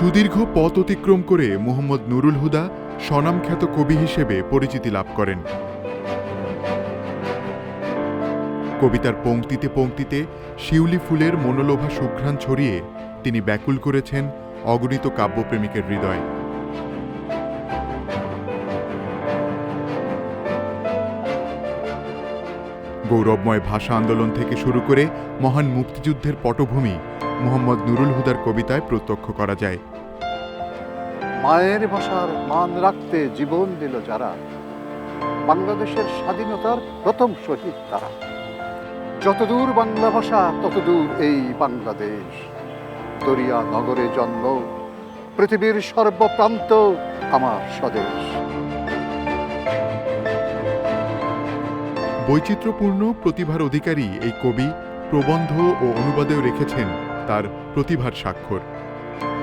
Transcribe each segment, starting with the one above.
সুদীর্ঘ পথ অতিক্রম করে মুহম্মদ নুরুল হুদা স্বনামখ্যাত কবি হিসেবে পরিচিতি লাভ করেন। কবিতার পংক্তিতে পংক্তিতে শিউলি ফুলের মনোলোভা সুঘ্রাণ ছড়িয়ে তিনি ব্যাকুল করেছেন অগণিত কাব্যপ্রেমিকের হৃদয়। গৌরবময় ভাষা আন্দোলন থেকে শুরু করে মহান মুক্তিযুদ্ধের পটভূমি মুহম্মদ নুরুল হুদার কবিতায় প্রত্যক্ষ করা যায়। মায়ের ভাষার মান রাখতে জীবন দিল যারা, বাংলাদেশের স্বাধীনতার প্রথম শহীদ তারা। যতদূর বাংলা ভাষা ততদূর এই বাংলাদেশ। দরিয়া নগরে জন্ম, পৃথিবীর সর্বপ্রান্ত আমার স্বদেশ। বৈচিত্র্যপূর্ণ প্রতিভার অধিকারী এই কবি প্রবন্ধ ও অনুবাদেও রেখেছেন তার প্রতিভার স্বাক্ষর।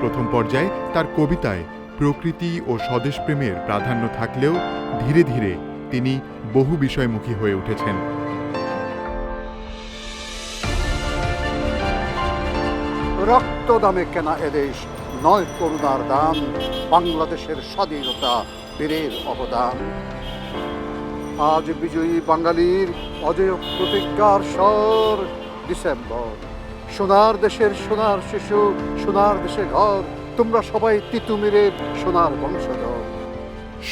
প্রথম পর্যায়ে তার কবিতায় প্রকৃতি ও স্বদেশপ্রেমের প্রাধান্য থাকলেও ধীরে ধীরে তিনি বহু বিষয়মুখী হয়ে উঠেছেন। রক্ত দামে কেনা এদেশ নয় করুণার দান, বাংলাদেশের স্বাধীনতা বীরের অবদান। আজ বিজয়ী বাঙালির অজেয় প্রতিজ্ঞার স্বর। ডিসেম্বর, সোনার দেশের সোনার শিশু, সোনার দেশে ঘর, তোমরা সবাই তিতুমিরের সোনার বংশধর।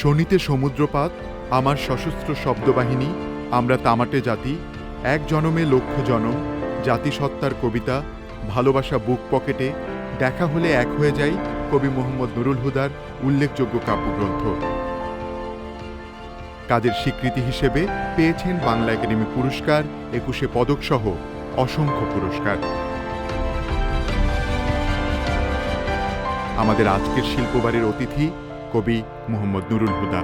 শনিতে সমুদ্রপাত, আমার সশস্ত্র শব্দবাহিনী, আমরা তামাটে জাতি, এক জনমে লক্ষ জনম, জাতিসত্তার কবিতা, ভালোবাসা বুক পকেটে, দেখা হলে এক হয়ে যাই কবি মুহম্মদ নুরুল হুদার উল্লেখযোগ্য কাব্যগ্রন্থ। কাজের স্বীকৃতি হিসেবে পেয়েছেন বাংলা একাডেমি পুরস্কার, ২১ পদকসহ অসংখ্য পুরস্কার। আমাদের আজকের শিল্পবাড়ির অতিথি কবি মুহম্মদ নুরুল হুদা।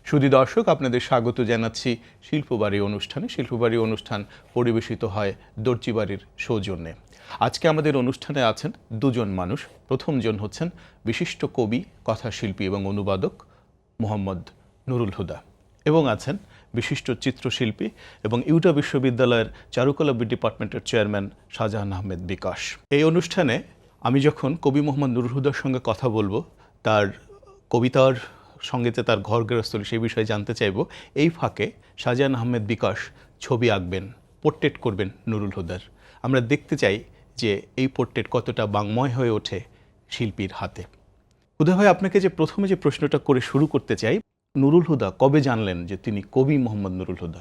সুধী দর্শক, আপনাদের স্বাগত জানাচ্ছি শিল্পবাড়ি অনুষ্ঠানে। শিল্পবাড়ি অনুষ্ঠান পরিবেশিত হয় দর্জিবাড়ির সৌজন্যে। আজকে আমাদের অনুষ্ঠানে আছেন দুজন মানুষ। প্রথমজন হচ্ছেন বিশিষ্ট কবি, কথাশিল্পী এবং অনুবাদক মুহম্মদ নুরুল হুদা, এবং আছেন বিশিষ্ট চিত্রশিল্পী এবং ইউটা বিশ্ববিদ্যালয়ের চারুকলা ডিপার্টমেন্টের চেয়ারম্যান শাহজাহান আহমেদ বিকাশ। এই অনুষ্ঠানে আমি যখন কবি মুহম্মদ নুরুল হুদার সঙ্গে কথা বলবো, তার কবিতার সঙ্গে যে তার ঘর গৃহস্থলী সেই বিষয়ে জানতে চাইব, এই ফাঁকে শাহজাহান আহমেদ বিকাশ ছবি আঁকবেন, পোর্ট্রেট করবেন নুরুল হুদার। আমরা দেখতে চাই যে এই পোর্ট্রেট কতটা বাংময় হয়ে ওঠে শিল্পীর হাতে। হুদা ভাই, আপনাকে যে প্রথমে যে প্রশ্নটা করে শুরু করতে চাই, নুরুল হুদা কবে জানলেন যে তিনি কবি মুহম্মদ নুরুল হুদা?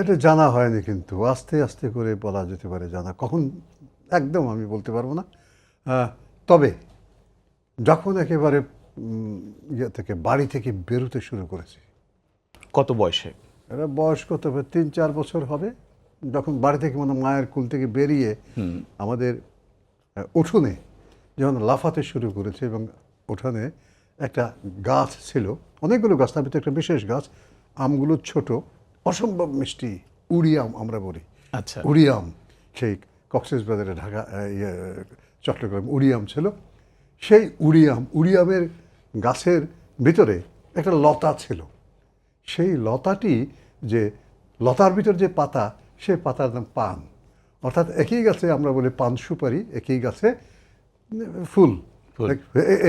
এটা জানা হয়নি, কিন্তু আস্তে আস্তে করে বলা যেতে পারে জানা। কখন একদম আমি বলতে পারবো না। তবে যখন একেবারে ইয়ে থেকে বাড়ি থেকে বেরোতে শুরু করেছি। কত বয়সে? এটা বয়স কত হবে, ৩-৪ বছর হবে। যখন বাড়ি থেকে মানে মায়ের কুল থেকে বেরিয়ে আমাদের উঠোনে যখন লাফাতে শুরু করেছে, এবং উঠোনে একটা গাছ ছিল, অনেকগুলো গাছ, তার ভিতরে একটা বিশেষ গাছ, আমগুলো ছোট, অসম্ভব মিষ্টি, উড়িয়াম আমরা বলি। আচ্ছা, উড়িয়াম, সেই কক্সবাজারে, ঢাকা, চট্টগ্রাম উড়িয়াম ছিল। সেই উড়িয়ামের গাছের ভিতরে একটা লতা ছিল। সেই লতাটি, যে লতার ভিতর যে পাতা, সেই পাতার নাম পান। অর্থাৎ একই গাছে আমরা বলি পান সুপারি, একই গাছে ফুল।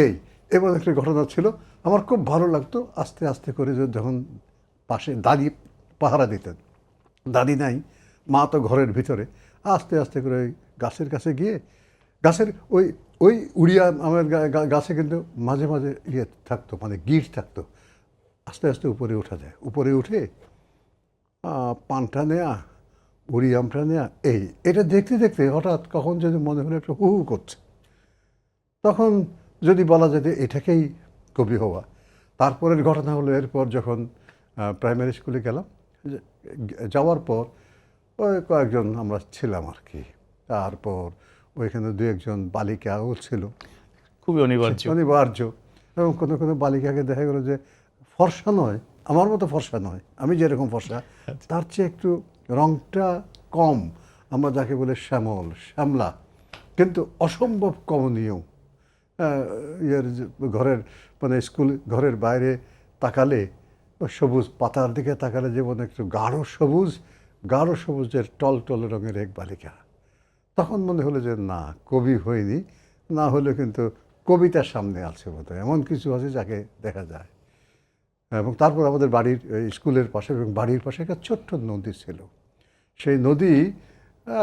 এই এমন একটা ঘটনা ছিল। আমার খুব ভালো লাগতো। আস্তে আস্তে করে যখন পাশে দাদি পাহারা দিতেন, দাদি নাই, মা তো ঘরের ভিতরে, আস্তে আস্তে করে ওই গাছের কাছে গিয়ে, গাছের ওই উড়িয়া আমার গাছে কিন্তু মাঝে মাঝে ইয়ে থাকতো, মানে গিট থাকতো। আস্তে আস্তে উপরে ওঠা যায়, উপরে উঠে পানটা নেয়া, উড়িয়ামটা নেয়া, এটা দেখতে দেখতে হঠাৎ কখন যদি মনে হলো একটা হু হু করছে, তখন যদি বলা যায় যে এটাকেই কবি হওয়া। তারপরের ঘটনা হলো, এরপর যখন প্রাইমারি স্কুলে গেলাম, যাওয়ার পর ওই কয়েকজন আমরা ছিলাম আর কি। তারপর ওইখানে ২-১ বালিকাও ছিল, খুবই অনিবার্য। এবং কোনো কোনো বালিকাকে দেখা গেলো যে ফর্সা নয়, আমার মতো ফর্সা নয়, আমি যেরকম ফর্সা, তার চেয়ে একটু রংটা কম, আমরা যাকে বলে শ্যামলা, কিন্তু অসম্ভব কমনীয়। ঘরের মানে স্কুল ঘরের বাইরে তাকালে সবুজ পাতার দিকে তাকালে যেমন একটু গাঢ় সবুজের টল রঙের এক বালিকা। তখন মনে হলো যে না, কবি হয়নি, না হলে কিন্তু কবিতার সামনে আছে বোধহয়, এমন কিছু আছে যাকে দেখা যায়। এবং তারপর আমাদের বাড়ির স্কুলের পাশে এবং বাড়ির পাশে একটা ছোট্ট নদী ছিল। সেই নদী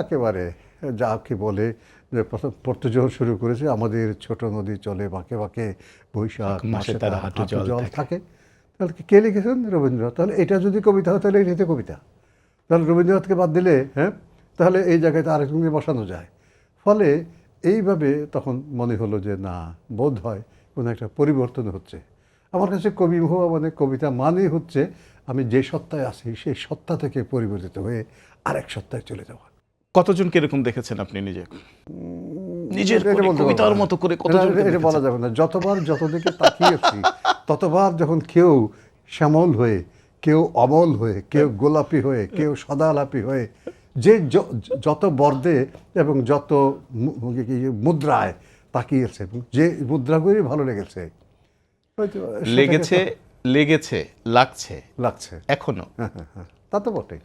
একেবারে যাকে বলে যে প্রথম পড়তে যখন শুরু করেছে, আমাদের ছোট নদী চলে বাঁকে বাঁকে, বৈশাখ মাসে তার হাঁটু জল থাকে। তাহলে কে লিখেছেন? রবীন্দ্রনাথ। তাহলে এটা যদি কবিতা হয় তাহলে এটাতে কবিতা। তাহলে রবীন্দ্রনাথকে বাদ দিলে তাহলে এই জায়গায় তো আরেকজনকে বসানো যায়। ফলে এইভাবে তখন মনে হলো যে না, বোধ হয় কোনো একটা পরিবর্তন হচ্ছে। আমার কাছে কবি হওয়া মানে, কবিতা মানে হচ্ছে আমি যে সত্তায় আছি সেই সত্তা থেকে পরিবর্তিত হয়ে আরেক সত্তায় চলে যাওয়া। কতজনকে এরকম দেখেছেন আপনি নিজের এটা বলতে কবিতার পারবো না। মতো করে কতজনকে এটা বলা দেখেছেন? যাবে না। যতবার যত দিকে তাকিয়েছি ততবার যখন কেউ শ্যামল হয়ে, কেউ অমল হয়ে, কেউ গোলাপি হয়ে, কেউ সদালাপি হয়ে, যে যত বর্দে এবং যত মুদ্রায় তাকিয়েছে, যে মুদ্রাগুলি ভালো লেগেছে, হয়তো লেগেছে লাগছে লাগছে এখনো। হ্যাঁ, তা তো বটেই।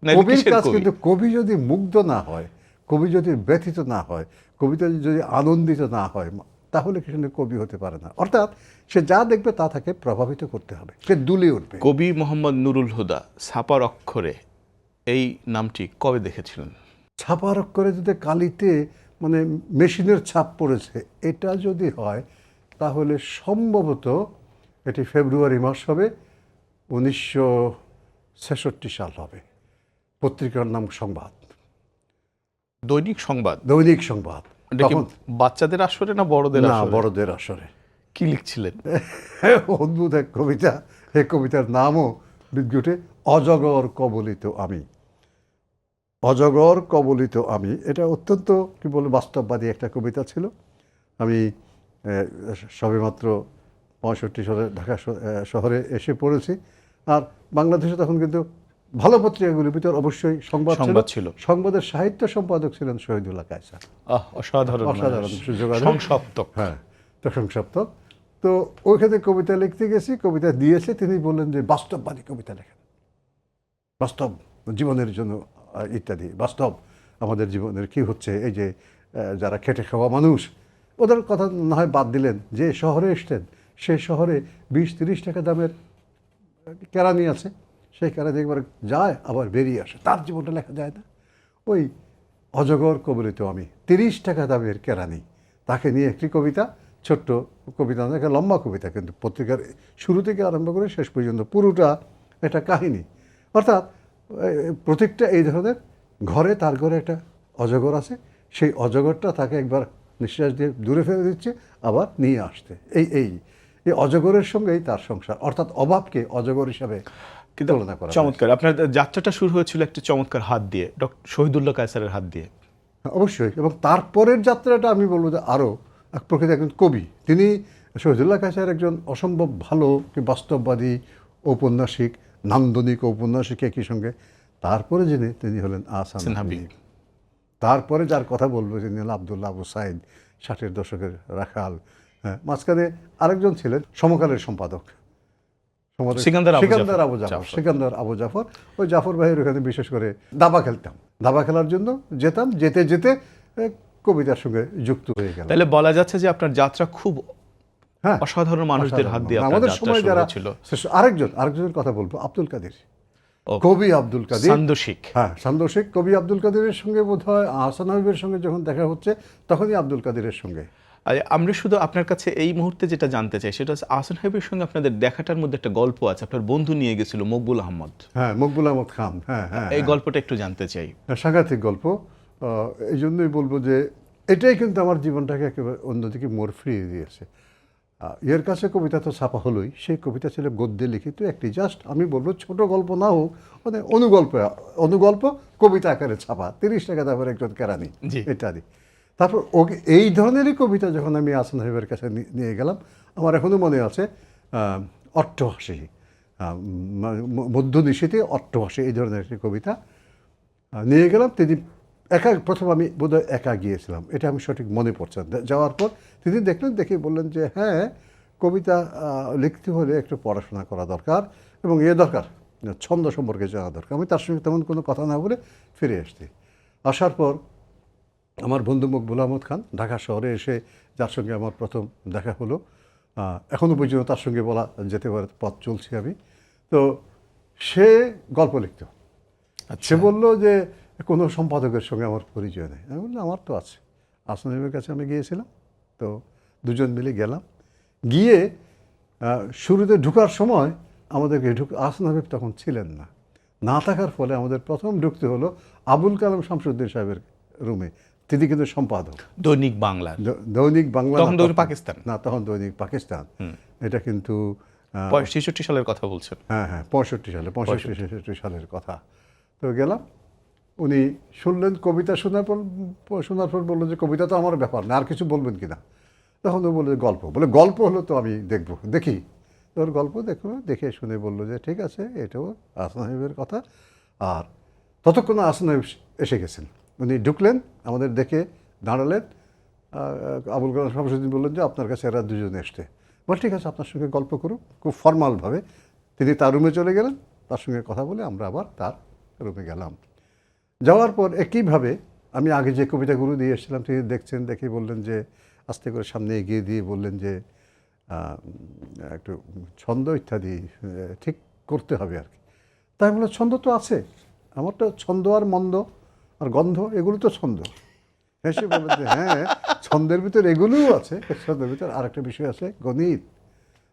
না, কবির কিসের কাজ কবি? কিন্তু, কবি যদি মুগ্ধ না হয়, কবি যদি ব্যথিত না হয়, কবিতা যদি আনন্দিত না হয়, তাহলে কিন্তু কবি হতে পারে না। অর্থাৎ সে যা দেখবে তা তাকে প্রভাবিত করতে হবে, সে দুলে উঠবে। কবি মোহাম্মদ নুরুল হুদা ছাপার অক্ষরে, এই নামটি কবে দেখেছিলেন? ছাপার অক্ষরে যদি কালিতে মানে মেশিনের ছাপ পড়েছে, এটা যদি হয় তাহলে সম্ভবত এটি ফেব্রুয়ারি মাস হবে, 1966 সাল হবে। পত্রিকার নাম সংবাদ, দৈনিক সংবাদ। দৈনিক সংবাদ। এটা কি বাচ্চাদের আসরে না বড়দের না, আসরে? বড়দের আসরে। কি লিখছিলেন? অদ্ভুত এক কবিতা। এই কবিতার নামও বিদ্যুটে অজগর কবলিত আমি। অজগর কবলিত আমি, এটা অত্যন্ত কি বলে বাস্তববাদী একটা কবিতা ছিল। আমি সবেমাত্র 65 সালে ঢাকা শহরে এসে পড়েছি। আর বাংলাদেশে তখন কিন্তু ভালো পত্রিকাগুলির ভিতর অবশ্যই সংবাদ ছিল। সংবাদের সাহিত্য সম্পাদক ছিলেন শহীদুল্লাহ কায়সার। অসাধারণ যোগাযোগ, সংসপ্তক। হ্যাঁ, তো সংসপ্তক। তো ওইখানে কবিতা লিখতে গেছি, কবিতা দিয়েছে, তিনি বললেন যে বাস্তববাদী কবিতা লেখেন, বাস্তব জীবনের জন্য ইত্যাদি, বাস্তব আমাদের জীবনের কি হচ্ছে, এই যে যারা খেটে খাওয়া মানুষ, ওদের কথা না হয় বাদ দিলেন। যে শহরে এসছেন, সে শহরে 20-30 টাকা দামের কেরানি আছে, সেই কেরানি একবার যায় আবার বেরিয়ে আসে, তার জীবনটা লেখা যায় না। ওই অজগর কবলিত আমি, 30 টাকা দামের কেরানি, তাকে নিয়ে একটি কবিতা, ছোট্ট কবিতা, একটা লম্বা কবিতা, কিন্তু পত্রিকার শুরু থেকে আরম্ভ করে শেষ পর্যন্ত পুরোটা একটা কাহিনী। অর্থাৎ প্রত্যেকটা এই ধরনের ঘরে, তার ঘরে একটা অজগর আছে, সেই অজগরটা তাকে একবার নিঃশ্বাস দিয়ে দূরে ফেলে দিচ্ছে, আবার নিয়ে আসতে। এই অজগরের সঙ্গেই তার সংসার, অর্থাৎ অভাবকে অজগর হিসাবে তুলনা করা। চমৎকার। আপনার যাত্রাটা শুরু হয়েছিল একটা চমৎকার হাত দিয়ে, ডক্টর শহীদুল্লাহ কায়সারের হাত দিয়ে। অবশ্যই। এবং তারপরের যাত্রাটা আমি বলবো যে আরও প্রকৃত একজন কবি। তিনি, শহীদুল্লাহ কায়সার একজন অসম্ভব ভালো বাস্তববাদী ঔপন্যাসিক, নান্দনিক ঔপন্যাসিক একই সঙ্গে। তারপরে তিনি হলেন আহসান হাবীব। তারপরে যার কথা বলবো তিনি হলেন আবদুল্লাহ আবু সাইদ, 60-এর দশকের রাখাল। হ্যাঁ, মাঝখানে আরেকজন ছিলেন সমকালের সম্পাদক, সিকান্দার আবু জাফর। ওই জাফর ভাইয়ের ওখানে বিশেষ করে দাবা খেলতাম, দাবা খেলার জন্য যেতাম, যেতে যেতে কবিতার সঙ্গে যুক্ত হয়ে গেল। তাহলে বলা যাচ্ছে যে আপনার যাত্রা খুব অসাধারণ মানুষদের হাত দিয়ে আমাদের সময় যারা আরেকজনের কথা বলবো, আব্দুল কাদের, কবি আব্দুল কাদের, সান্দোশিক। হ্যাঁ, সান্দোশিক কবি আব্দুল কাদেরের সঙ্গে বোধহয় আহসান হাবীবের সঙ্গে যখন দেখা হচ্ছে, তখনই আব্দুল কাদেরের সঙ্গে। আমরা শুধু আপনার কাছে এই মুহূর্তে যেটা জানতে চাই সেটা হচ্ছে আহসান হাবীবের সঙ্গে আপনাদের দেখাটার মধ্যে একটা গল্প আছে, আপনার বন্ধু নিয়ে গেছিল মকবুল আহমদ। হ্যাঁ, মকবুল আহমদ খান। হ্যাঁ, এই গল্পটা একটু জানতে চাই। সাংঘাতিক গল্প। এই জন্যই বলবো যে এটাই কিন্তু আমার জীবনটাকে একেবারে অন্যদিকে মোড় ফিরিয়ে দিয়েছে। এর কাছে কবিতা তো ছাপা হলোই, সেই কবিতা ছিল গদ্যে লিখিত একটি, জাস্ট আমি বলবো ছোট গল্প না হোক, মানে অনুগল্প কবিতা আকারে ছাপা, 30 টাকা দামের একজন কেরানি ইত্যাদি। তারপর ওকে এই ধরনেরই কবিতা যখন আমি আহসান হাবীবের কাছে নিয়ে গেলাম, আমার এখনও মনে আছে, অট্টহাসি, মধ্যনিশীতে অট্টহাসি, এই ধরনের একটি কবিতা নিয়ে গেলাম। তিনি প্রথম আমি বোধহয় একা গিয়েছিলাম, এটা আমি সঠিক মনে পড়ছে। যাওয়ার পর তিনি দেখলেন, দেখে বললেন যে হ্যাঁ, কবিতা লিখতে হলে একটু পড়াশোনা করা দরকার, এবং দরকার, ছন্দ সম্পর্কে জানা দরকার। আমি তার সঙ্গে তেমন কোনো কথা না বলে ফিরে আসছি। আসার পর আমার বন্ধু মকবুল আহমদ খান ঢাকা শহরে এসে, যার সঙ্গে আমার প্রথম দেখা হলো, এখনও পর্যন্ত তার সঙ্গে বলা যেতে পারে পথ চলছি আমি। তো সে গল্প লিখত। সে বললো যে কোনো সম্পাদকের সঙ্গে আমার পরিচয় নেই। আমি বললাম আমার তো আছে। আসনাইবের কাছে আমি গিয়েছিলাম, তো দুজন মিলে গেলাম। গিয়ে শুরুতে ঢুকার সময় আমাদেরকে আসনাইব তখন ছিলেন না, না থাকার ফলে আমাদের প্রথম ঢুকতে হলো আবুল কালাম শামসুদ্দিন সাহেবের রুমে। তিনি কিন্তু সম্পাদক দৈনিক বাংলার। দৈনিক বাংলা, তখন দৈনিক পাকিস্তান না, তখন দৈনিক পাকিস্তান। এটা কিন্তু 65 সালের কথা বলছেন। হ্যাঁ হ্যাঁ, 65 সালের কথা। তো গেলাম, উনি শুনলেন কবিতা, শোনার পর বললেন যে কবিতা তো আমার ব্যাপার না, আর কিছু বলবেন কিনা। তখন ও বললো গল্প, বলে গল্প হলো তো আমি দেখি। তোর গল্প দেখে শুনে বললো যে ঠিক আছে, এটাও আসনাইবের কথা। আর ততক্ষণ আসনাইব এসে গেছেন। উনি ঢুকলেন, আমাদের দেখে দাঁড়ালেন। আবুল কালাম শামসুদ্দিন বললেন যে আপনার কাছে এরা দুজন এসছে। বল ঠিক আছে, আপনার সঙ্গে গল্প করুক। খুব ফর্মালভাবে তিনি তার রুমে চলে গেলেন, তার সঙ্গে কথা বলে আমরা আবার তার রুমে গেলাম। যাওয়ার পর একইভাবে আমি আগে যে কবিতাগুলো দিয়ে এসেছিলাম তিনি দেখছেন, দেখে বললেন যে আস্তে করে সামনে এগিয়ে দিয়ে বললেন যে একটু ছন্দ ইত্যাদি ঠিক করতে হবে আর কি। তাই বললাম ছন্দ তো আছে, আমার তো ছন্দ আর মন্দ আর গন্ধ এগুলো তো ছন্দ। এসে বললেন যে হ্যাঁ, ছন্দের ভিতর এগুলোও আছে, ছন্দের ভিতর আরেকটা বিষয় আছে গণিত।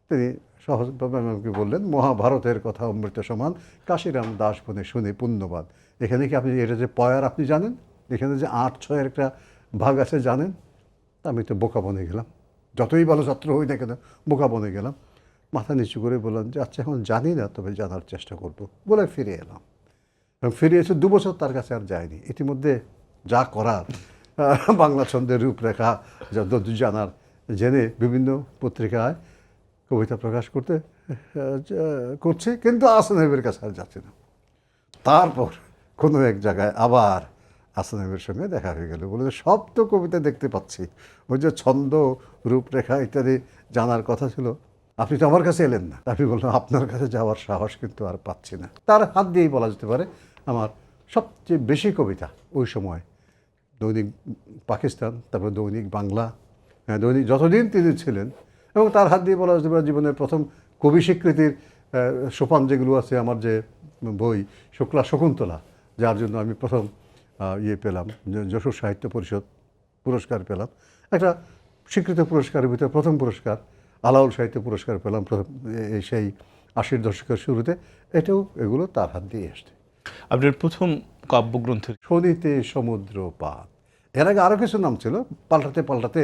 তিনি সহজভাবে আমাকে বললেন মহাভারতের কথা অমৃত সমান, কাশিরাম দাস বনে শুনে পুণ্যবাদ। এখানে কি আপনি এটা যে পয়ার আপনি জানেন, এখানে যে ৮-৬ একটা ভাগ আছে জানেন? আমি তো বোকা বনে গেলাম, যতই ভালো ছাত্র হই না কেন বোকা বনে গেলাম। মাথা নিচু করে বললাম যে আচ্ছা এখন জানি না, তবে জানার চেষ্টা করব বলে ফিরে এলাম। এবং ফিরে এসে 2 বছর তার কাছে আর যায়নি। ইতিমধ্যে যা করার বাংলা ছন্দের রূপরেখা জানার জেনে বিভিন্ন পত্রিকায় কবিতা প্রকাশ করছে, কিন্তু আসনাইবের কাছে আর যাচ্ছে না। তারপর কোনো এক জায়গায় আবার আসনাইবের সঙ্গে দেখা হয়ে গেল। বলে সব তো কবিতা দেখতে পাচ্ছি, ওই যে ছন্দ রূপরেখা ইত্যাদি জানার কথা ছিল, আপনি তো আমার কাছে এলেন না। আপনি বললাম আপনার কাছে যাওয়ার সাহস কিন্তু আর পাচ্ছি না। তার হাত দিয়েই বলা যেতে পারে আমার সবচেয়ে বেশি কবিতা ওই সময় দৈনিক পাকিস্তান, তারপর দৈনিক বাংলা, দৈনিক যতদিন তিনি ছিলেন, এবং তার হাত দিয়ে বলা যেতে পারে জীবনের প্রথম কবি স্বীকৃতির সোপান যেগুলো আছে। আমার যে বই শুক্লা শকুন্তলা, যার জন্য আমি প্রথম পেলাম, যশোর সাহিত্য পরিষদ পুরস্কার পেলাম, একটা স্বীকৃত পুরস্কারের ভিতরে প্রথম পুরস্কার আলাউল সাহিত্য পুরস্কার পেলাম সেই 80-র দশকের শুরুতে। এগুলো তার হাত দিয়ে এসছে। আপনার প্রথম কাব্যগ্রন্থের শনিতে সমুদ্রপাত, এর আগে আরও কিছু নাম ছিল, পাল্টাতে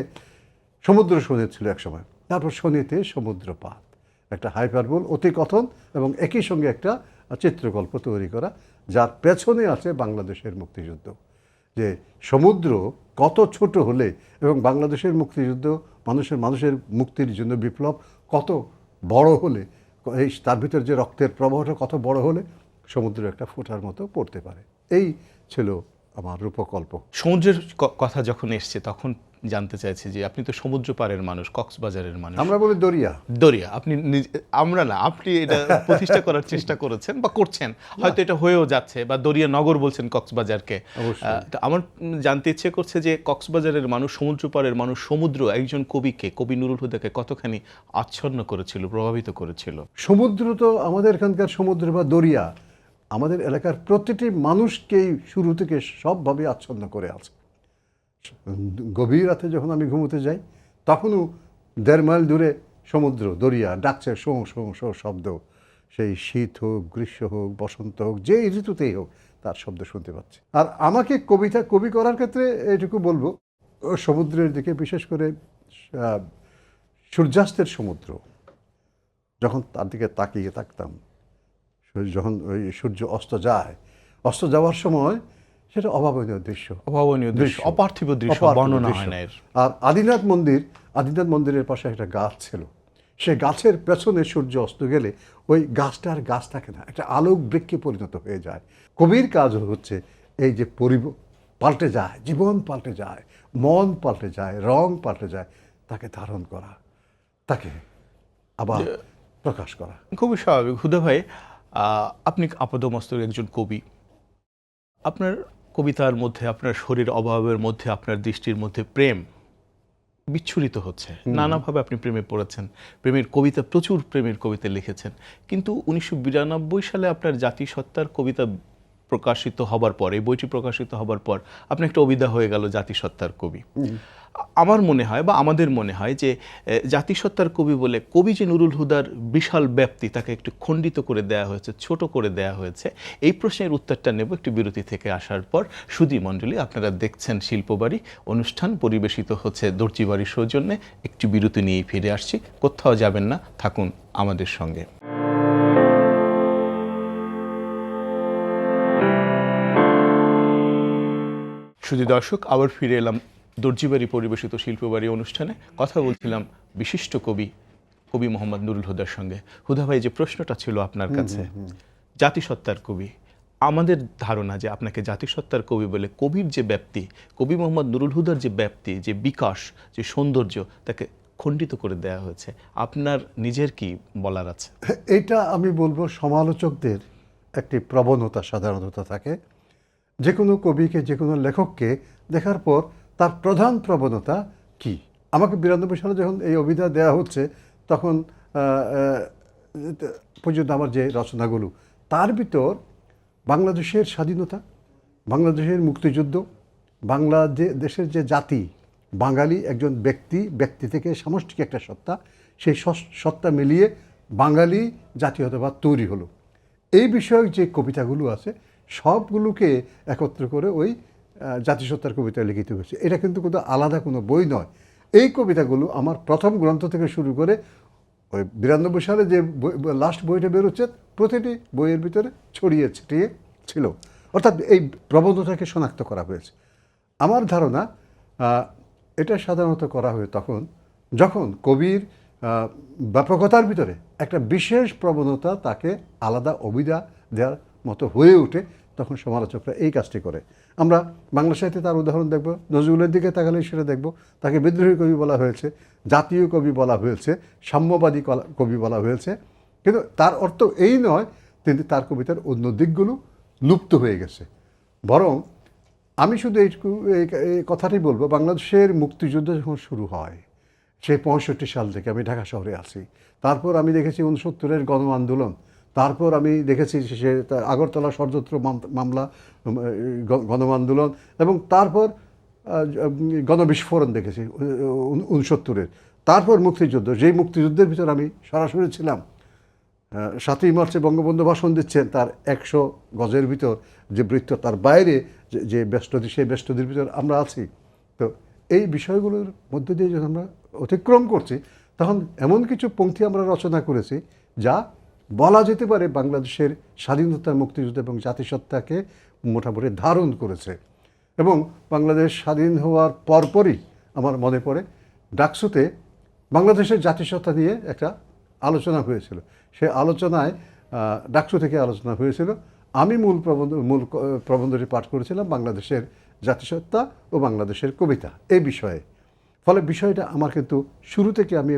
সমুদ্র শোনিত ছিল এক সময়, তারপর শনিতে সমুদ্রপাত, একটা হাইপারবোল অতিকথন এবং একই সঙ্গে একটা চিত্রকল্প তৈরি করা, যার পেছনে আছে বাংলাদেশের মুক্তিযুদ্ধ। যে সমুদ্র কত ছোট হলে এবং বাংলাদেশের মুক্তিযুদ্ধ মানুষের মুক্তির জন্য বিপ্লব কত বড় হলে, এই তার ভিতর যে রক্তের প্রবাহটা কত বড় হলে সমুদ্রের একটা ফোঁটার মতো পড়তে পারে। এই ছিল আমার রূপকল্প। সমুদ্রের কথা যখন এসছে তখন জানতে চাইছি যে আপনি তো সমুদ্র পাড়ের মানুষ, কক্সবাজারের মানুষ। আমরা বলি দরিয়া। আপনি আমরা না, আপনি এটা প্রতিষ্ঠা করার চেষ্টা করেছেন বা করছেন, হয়তো এটা হয়েও যাচ্ছে, বা দরিয়া নগর বলছেন কক্সবাজারকে। তো আমার জানতে ইচ্ছে করছে যে কক্সবাজারের মানুষ, সমুদ্র পাড়ের মানুষ, সমুদ্র একজন কবি নুরুল হুদাকে কতখানি আচ্ছন্ন করেছিল, প্রভাবিত করেছিল। সমুদ্র তো আমাদের এখানকার সমুদ্র বা দরিয়া আমাদের এলাকার প্রতিটি মানুষকেই শুরু থেকে সবভাবে আচ্ছন্ন করে আছে। গভীর রাতে যখন আমি ঘুমোতে যাই, তখনও 1.5 মাইল দূরে সমুদ্র দরিয়া ডাকছে শোঁ শোঁ শোঁ শব্দ। সেই শীত হোক, গ্রীষ্ম হোক, বসন্ত হোক, যে ঋতুতেই হোক তার শব্দ শুনতে পাচ্ছি। আর আমাকে কবি করার ক্ষেত্রে এটুকু বলবো, সমুদ্রের দিকে বিশেষ করে সূর্যাস্তের সমুদ্র, যখন তার দিকে তাকিয়ে থাকতাম, যখন ওই সূর্য অস্ত যাওয়ার সময়, সেটা অভাবনীয় দৃশ্য, অপার্থিব দৃশ্য, বর্ণনা হয় না এর। আর আদিনাথ মন্দিরের পাশে একটা গাছ ছিল, সেই গাছের পেছনে সূর্য অস্ত গেলে ওই গাছটা আর গাছ থাকে না, একটা আলোক বৃক্ষে পরিণত হয়ে যায়। কবির কাজ হচ্ছে এই যে পাল্টে যায়, জীবন পাল্টে যায়, মন পাল্টে যায়, রং পাল্টে যায়, তাকে ধারণ করা, তাকে আবার প্রকাশ করা। খুবই স্বাভাবিক। হুদা ভাই, আপনি আপাদমস্তক একজন কবি। আপনার কবিতার মধ্যে, আপনার শরীর অভাবের মধ্যে, আপনার দৃষ্টির মধ্যে প্রেম বিচ্ছুরিত হচ্ছে। নানাভাবে আপনি প্রেমে পড়েছেন, প্রেমের কবিতা, প্রচুর প্রেমের কবিতা লিখেছেন। কিন্তু 1992 সালে আপনার জাতিসত্তার কবিতা প্রকাশিত হবার পর, এই বইটি প্রকাশিত হবার পর আপনি একটা অভিধা হয়ে গেল জাতিসত্তার কবি। আমার মনে হয় বা আমাদের মনে হয় যে জাতিসত্তার কবি বলে কবি যে নুরুল হুদার বিশাল ব্যাপ্তি, তাকে একটু খণ্ডিত করে দেয়া হয়েছে, ছোট করে দেয়া হয়েছে। এই প্রশ্নের উত্তরটা নেব একটি বিরতি থেকে আসার পর। সুধী মণ্ডলী, আপনারা দেখছেন শিল্পবাড়ি অনুষ্ঠান, পরিবেশিত হচ্ছে দর্জিবাড়ির সৌজন্যে। একটি বিরতি নিয়েই ফিরে আসছি, কোথাও যাবেন না, থাকুন আমাদের সঙ্গে। সুধী দর্শক, আবার ফিরে এলাম দর্জিবাড়ি পরিবেশিত শিল্পবাড়ি অনুষ্ঠানে। কথা বলছিলাম বিশিষ্ট কবি মোহাম্মদ নুরুল হুদার সঙ্গে। হুদা ভাই, যে প্রশ্নটা ছিল আপনার কাছে, জাতিসত্তার কবি, আমাদের ধারণা যে আপনাকে জাতিসত্তার কবি বলে কবির যে ব্যাপ্তি, কবি মোহাম্মদ নুরুল হুদার যে ব্যাপ্তি, যে বিকাশ, যে সৌন্দর্য, তাকে খণ্ডিত করে দেয়া হয়েছে। আপনার নিজের কি বলার আছে? এটা আমি বলবো সমালোচকদের একটি প্রবণতা সাধারণত থাকে। যে কোনো কবিকে, যে কোনো লেখককে দেখার পর তার প্রধান প্রবণতা কি। আমাকে 92 সালে যখন এই অভিধা দেওয়া হচ্ছে, তখন পর্যন্ত আমার যে রচনাগুলো, তার ভিতর বাংলাদেশের স্বাধীনতা, বাংলাদেশের মুক্তিযুদ্ধ, দেশের যে জাতি, বাঙালি একজন ব্যক্তি থেকে সামষ্টিক একটা সত্তা, সেই সত্তা মিলিয়ে বাঙালি জাতীয়তাবাদ তৈরি হলো। এই বিষয়ক যে কবিতাগুলো আছে সবগুলোকে একত্র করে ওই জাতিসত্তার কবিতা লিখিত হয়েছে। এটা কিন্তু কোনো আলাদা কোনো বই নয়। এই কবিতাগুলো আমার প্রথম গ্রন্থ থেকে শুরু করে ওই 92 সালে যে লাস্ট বইটা বেরোচ্ছে, প্রতিটি বইয়ের ভিতরে ছড়িয়ে ছিটিয়ে ছিল। অর্থাৎ এই প্রবণতাকে শনাক্ত করা হয়েছে। আমার ধারণা এটা সাধারণত করা হয় তখন যখন কবির ব্যাপকতার ভিতরে একটা বিশেষ প্রবণতা তাকে আলাদা অভিধা দেওয়ার মতো হয়ে ওঠে, তখন সমালোচকরা এই কাজটি করে। আমরা বাংলা সাহিত্যে তার উদাহরণ দেখব, নজরুলের দিকে তাকালে সেটা দেখব। তাকে বিদ্রোহী কবি বলা হয়েছে, জাতীয় কবি বলা হয়েছে, সাম্যবাদী কবি বলা হয়েছে। কিন্তু তার অর্থ এই নয় কিন্তু তার কবিতার অন্য দিকগুলো লুপ্ত হয়ে গেছে। বরং আমি শুধু এই কথাটি বলবো, বাংলাদেশের মুক্তিযুদ্ধ যখন শুরু হয়, সেই 65 সাল থেকে আমি ঢাকা শহরে আছি। তারপর আমি দেখেছি 69-এর গণ আন্দোলন, তারপর আমি দেখেছি সে আগরতলা ষড়যন্ত্র মামলা, গণ আন্দোলন, এবং তারপর গণবিস্ফোরণ দেখেছি 69-এর। তারপর মুক্তিযুদ্ধ, যেই মুক্তিযুদ্ধের ভিতর আমি সরাসরি ছিলাম। 7ই মার্চে বঙ্গবন্ধু ভাষণ দিচ্ছেন, তার 100 গজের ভিতর যে বৃত্ত, তার বাইরে যে বেষ্টনী, সেই বেষ্টনীর ভিতর আমরা আছি। তো এই বিষয়গুলোর মধ্যে দিয়ে যখন আমরা অতিক্রম করছি, তখন এমন কিছু পংক্তি আমরা রচনা করেছি যা বলা যেতে পারে বাংলাদেশের স্বাধীনতা, মুক্তিযুদ্ধ এবং জাতিসত্তাকে মোটামুটি ধারণ করেছে। এবং বাংলাদেশ স্বাধীন হওয়ার পরপরই আমার মনে পড়ে ডাকসুতে বাংলাদেশের জাতিসত্তা নিয়ে একটা আলোচনা হয়েছিল। সেই আলোচনায় ডাকসু থেকে আলোচনা হয়েছিল। আমি মূল প্রবন্ধটি পাঠ করেছিলাম বাংলাদেশের জাতিসত্তা ও বাংলাদেশের কবিতা এই বিষয়ে। ফলে বিষয়টা আমার কিন্তু শুরু থেকে আমি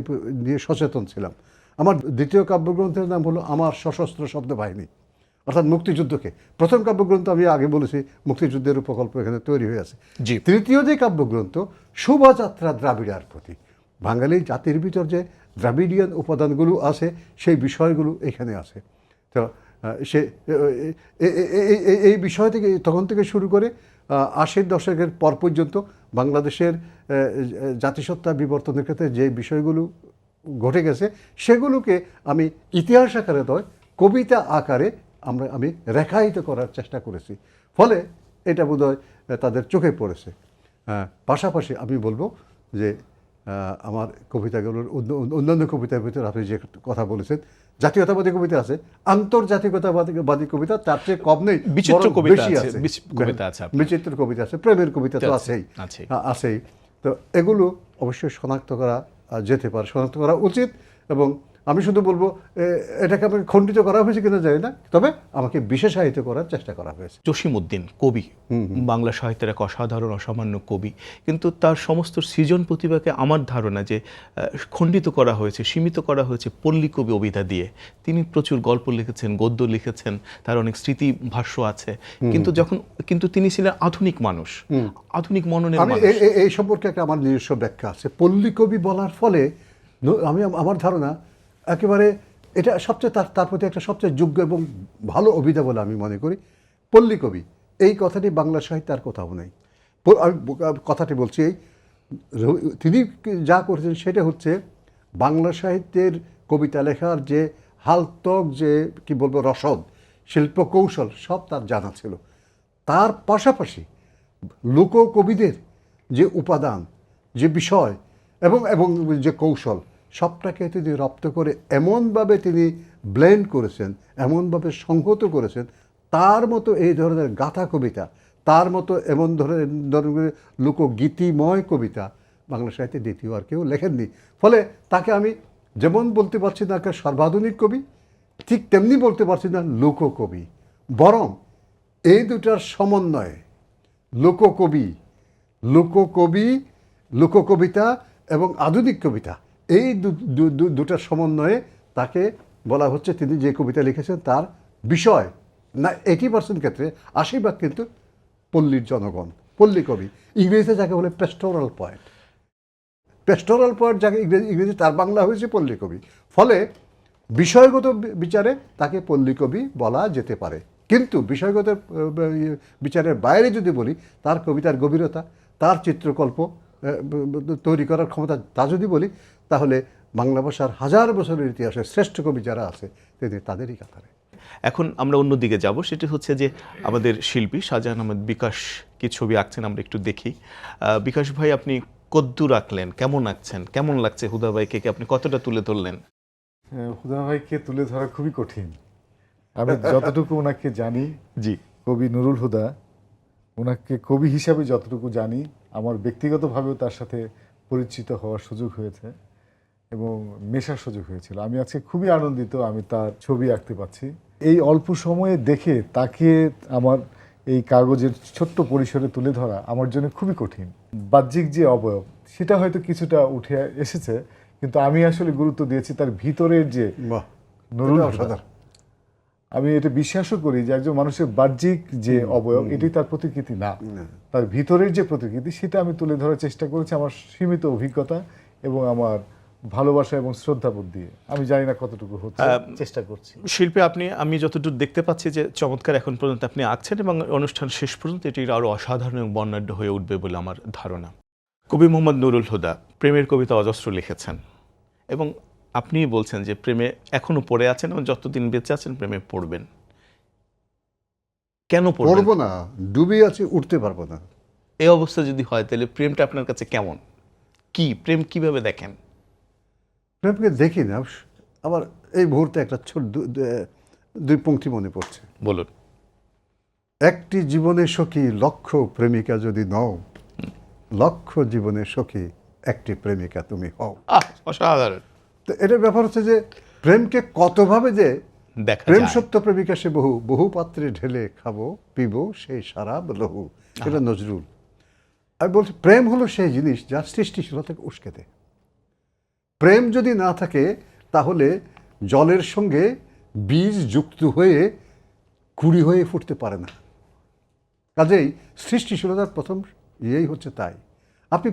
নিয়ে সচেতন ছিলাম। আমার দ্বিতীয় কাব্যগ্রন্থের নাম হলো আমার সশস্ত্র শব্দ বাহিনী, অর্থাৎ মুক্তিযুদ্ধকে। প্রথম কাব্যগ্রন্থ আমি আগে বলেছি, মুক্তিযুদ্ধের প্রকল্প এখানে তৈরি হয়ে আছে। তৃতীয় যে কাব্যগ্রন্থ, শোভাযাত্রা দ্রাবিড়ার প্রতি, বাঙালি জাতির ভিতর যে দ্রাবিডিয়ান উপাদানগুলো আছে সেই বিষয়গুলো এখানে আছে। তো সে এই বিষয় থেকে তখন থেকে শুরু করে 80-র দশকের পর পর্যন্ত বাংলাদেশের জাতিসত্তা বিবর্তনের ক্ষেত্রে যে বিষয়গুলো ঘটে গেছে, সেগুলোকে আমি ইতিহাস আকারে নয়, কবিতা আকারে আমি রেখায়িত করার চেষ্টা করেছি। ফলে এটা বোধহয় তাদের চোখে পড়েছে। পাশাপাশি আমি বলবো যে আমার কবিতাগুলোর অন্যান্য কবিতার ভিতরে আপনি যে কথা বলেছেন, জাতীয়তাবাদী কবিতা আছে, আন্তর্জাতিকতাবাদী কবিতা তার চেয়ে কম নেই, বিচিত্র কবিতা আছে, বিচিত্র কবিতা আছে, প্রেমের কবিতা তো আছেই। তো এগুলো অবশ্যই শনাক্ত করা যেতে পারে, শনাক্ত করা উচিত। এবং আমি শুধু বলবো এটাকে আমাকে খণ্ডিত করা হয়েছে কিনা জানি না, তবে আমাকে বিশেষায়িত করার চেষ্টা করা হয়েছে। জসিমউদ্দিন কবি, বাংলা সাহিত্যের এক অসাধারণ অসামান্য কবি, কিন্তু তার সমস্ত সৃজন প্রতিভাকে আমার ধারণা যে খণ্ডিত করা হয়েছে, সীমিত করা হয়েছে পল্লী কবি অভিধা দিয়ে। তিনি প্রচুর গল্প লিখেছেন, গদ্য লিখেছেন, তার অনেক স্মৃতি ভাষ্য আছে, কিন্তু তিনি ছিলেন আধুনিক মানুষ, আধুনিক মননের আমি মানুষ। এই সম্পর্কে একটা আমার নিজস্ব ব্যাখ্যা আছে। পল্লী কবি বলার ফলে আমার ধারণা একেবারে এটা সবচেয়ে তার প্রতি একটা সবচেয়ে যোগ্য এবং ভালো অভিধা বলে আমি মনে করি। পল্লী কবি এই কথাটি বাংলা সাহিত্যে আর কোথাও নেই। আমি কথাটি বলছি এই তিনি যা করেছেন সেটা হচ্ছে বাংলা সাহিত্যের কবিতা লেখার যে হালতক, যে কি বলবো, রসদ, শিল্পকৌশল সব তার জানা ছিল। তার পাশাপাশি লোককবিদের যে উপাদান, যে বিষয় এবং যে কৌশল, সবটাকে তিনি রপ্ত করে এমনভাবে তিনি ব্লেন্ড করেছেন, এমনভাবে সংহত করেছেন, তার মতো এই ধরনের গাথা কবিতা, তার মতো এমন ধরনের লোকগীতিময় কবিতা বাংলা সাহিত্যে দ্বিতীয় আর কেউ লেখেননি। ফলে তাকে আমি যেমন বলতে পারছি না একটা সর্বাধুনিক কবি, ঠিক তেমনি বলতে পারছি না লোককবি। বরং এই দুটার সমন্বয়ে লোককবি, লোককবিতা এবং আধুনিক কবিতা, এই দুটার সমন্বয়ে তাকে বলা হচ্ছে, তিনি যে কবিতা লিখেছেন তার বিষয় না 80% ক্ষেত্রে, 80% কিন্তু পল্লীর জনগণ, পল্লী কবি। ইংরেজিতে যাকে বলে পেস্টোরাল পয়েন্ট, পেস্টোরাল পয়েন্ট যাকে ইংরেজি, তার বাংলা হয়েছে পল্লী কবি। ফলে বিষয়গত বিচারে তাকে পল্লী কবি বলা যেতে পারে, কিন্তু বিষয়গত বিচারের বাইরে যদি বলি, তার কবিতার গভীরতা, তার চিত্রকল্প তৈরি করার ক্ষমতা, তা যদি বলি, তাহলে বাংলা ভাষার হাজার বছরের ইতিহাসে শ্রেষ্ঠ কবি যারা আছে তিনি তাদেরই কাতারে। এখন আমরা অন্যদিকে যাব, সেটি হচ্ছে যে আমাদের শিল্পী শাহজাহান আহমেদ বিকাশ কি ছবি আঁকছেন, আমরা একটু দেখি। বিকাশ ভাই, আপনি কদ্দূর আঁকলেন, কেমন আঁকছেন, কেমন লাগছে হুদা ভাইকে, আপনি কতটা তুলে ধরলেন? হুদা ভাইকে তুলে ধরা খুবই কঠিন। আমি যতটুকু ওনাকে জানি, জি, কবি নুরুল হুদা, ওনাকে কবি হিসাবে যতটুকু জানি, আমার ব্যক্তিগতভাবেও তার সাথে পরিচিত হওয়ার সুযোগ হয়েছে এবং মেশার সুযোগ হয়েছিল। আমি আজকে খুবই আনন্দিত আমি তার ছবি আঁকতে পাচ্ছি। এই অল্প সময়ে দেখে তাকে আমার এই কাগজের ছোট্ট পরিসরে তুলে ধরা আমার জন্য খুবই কঠিন। বাহ্যিক যে অবয়ব সেটা হয়তো কিছুটা উঠে এসেছে, কিন্তু আমি আসলে গুরুত্ব দিয়েছি তার ভিতরের যে নুরুল হুদা। আমি এটা বিশ্বাসও করি যে একজন মানুষের বাহ্যিক যে অবয়ব এটি তার প্রতিকৃতি না, তার ভিতরের যে প্রতিকৃতি সেটা আমি তুলে ধরার চেষ্টা করেছি আমার সীমিত অভিজ্ঞতা এবং আমার ভালোবাসা এবং শ্রদ্ধাবোধ দিয়ে। আমি জানি না কতটুকু হচ্ছে, চেষ্টা করছি। শিল্পী, আমি যতটুকু দেখতে পাচ্ছি যে চমৎকার এখন পর্যন্ত আপনি আঁকছেন এবং অনুষ্ঠান শেষ পর্যন্ত এটি আরও অসাধারণ এবং বর্ণাঢ্য হয়ে উঠবে বলে আমার ধারণা। কবি মোহাম্মদ নুরুল হুদা প্রেমের কবিতা অজস্র লিখেছেন এবং আপনি বলছেন যে প্রেমে এখনো পড়ে আছেন এবং যতদিন বেঁচে আছেন প্রেমে পড়বেন। কেন পড়বো না? ডুবে আছি, উঠতে পারবো না। এই অবস্থা যদি হয় তাহলে প্রেমটা আপনার কাছে কেমন, কি প্রেম কিভাবে দেখেন? প্রেমকে দেখি না। আমার এই মুহূর্তে একটা ছোট দুই পংক্তি মনে পড়ছে। বলুন। একটি জীবনের সখী লক্ষ প্রেমিকা যদি নও, লক্ষ জীবনের সখী একটি প্রেমিকা তুমি হও। অসাধারণ। তো এটার ব্যাপার হচ্ছে যে প্রেমকে কতভাবে যে দেখা প্রেম যায়। সত্য প্রেমিকা সে বহু পাত্রে ঢেলে খাবো পিব সেই সারাব লহু, এটা নজরুল। আমি বলছি প্রেম হলো সেই জিনিস যার সৃষ্টিশীলতাকে উস্কে দেয়। প্রেম যদি না থাকে তাহলে জলের সঙ্গে বীজ যুক্ত হয়ে কুড়ি হয়ে ফুটতে পারে না। কাজেই সৃষ্টিশীলতার প্রথম ইয়েই হচ্ছে তাই। আপনি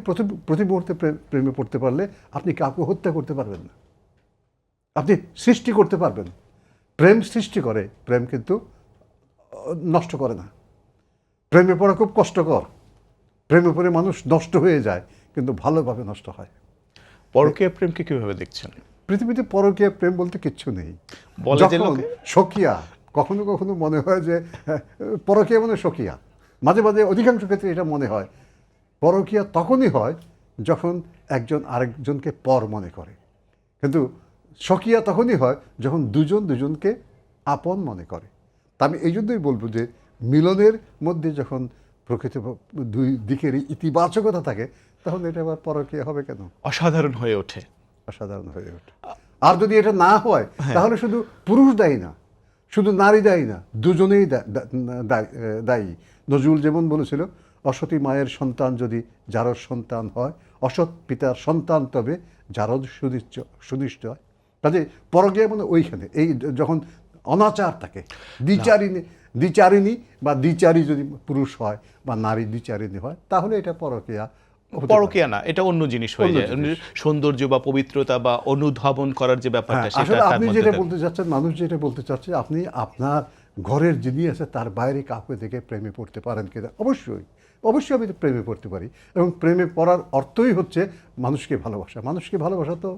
প্রতি মুহূর্তে প্রেমে পড়তে পারলে আপনি কাউকে হত্যা করতে পারবেন না, আপনি সৃষ্টি করতে পারবেন। প্রেম সৃষ্টি করে, প্রেম কিন্তু নষ্ট করে না। প্রেমে পড়া খুব কষ্টকর, প্রেমে পড়ে মানুষ নষ্ট হয়ে যায়, কিন্তু ভালোভাবে নষ্ট হয়। পরকীয়া প্রেমকে কিভাবে দেখছেন? পৃথিবীতে পরকীয়া প্রেম বলতে কিচ্ছু নেই। বলে যে যখন লোকে। সখিয়া, কখনো কখনো মনে হয় যে পরকীয়া মানে সখিয়া, মাঝে মাঝে অধিকাংশ ক্ষেত্রে এটা মনে হয়। পরকীয়া তখনই হয় যখন একজন আরেকজনকে পর মনে করে, কিন্তু সখিয়া তখনই হয় যখন দুজন দুজনকে আপন মনে করে। তা আমি এই জন্যই বলবো যে মিলনের মধ্যে যখন প্রকৃত দুই দিকেরই ইতিবাচকতা থাকে তখন এটা আবার পরকীয়া হবে কেন? অসাধারণ হয়ে ওঠে। অসাধারণ হয়ে ওঠে। আর যদি এটা না হয় তাহলে শুধু পুরুষ দায়ী না, শুধু নারী দায়ী না, দুজনেই দায়ী। নজরুল যেমন বলেছিল, অসতী মায়ের সন্তান যদি জারদ সন্তান হয়, অসৎ পিতার সন্তান তবে জারদ সুদিষ্ট হয়। কাজে পরকীয়া মানে ওইখানে, এই যখন অনাচার থাকে, দ্বিচারিণী বা দ্বিচারী যদি পুরুষ হয় বা নারী দ্বিচারিণী হয়, তাহলে এটা পরকীয়া হতে পারে। পরকীয়া না, এটা অন্য জিনিস হয়ে যায়। সৌন্দর্য বা পবিত্রতা বা অনুধাবন করার যে ব্যাপারটা, সেটা আসলে তার আপনি মধ্যে যেটা থাকে। বলতে চাচ্ছেন, মানুষ যেটা বলতে চাচ্ছে, আপনি আপনার ঘরের যিনি আছে তার বাইরে কাউকে দেখে প্রেমে পড়তে পারেন কিনা? অবশ্যই অবশ্যই আমি প্রেমে পড়তে পারি, এবং প্রেমে পড়ার অর্থই হচ্ছে মানুষকে ভালোবাসা। মানুষকে ভালোবাসা তো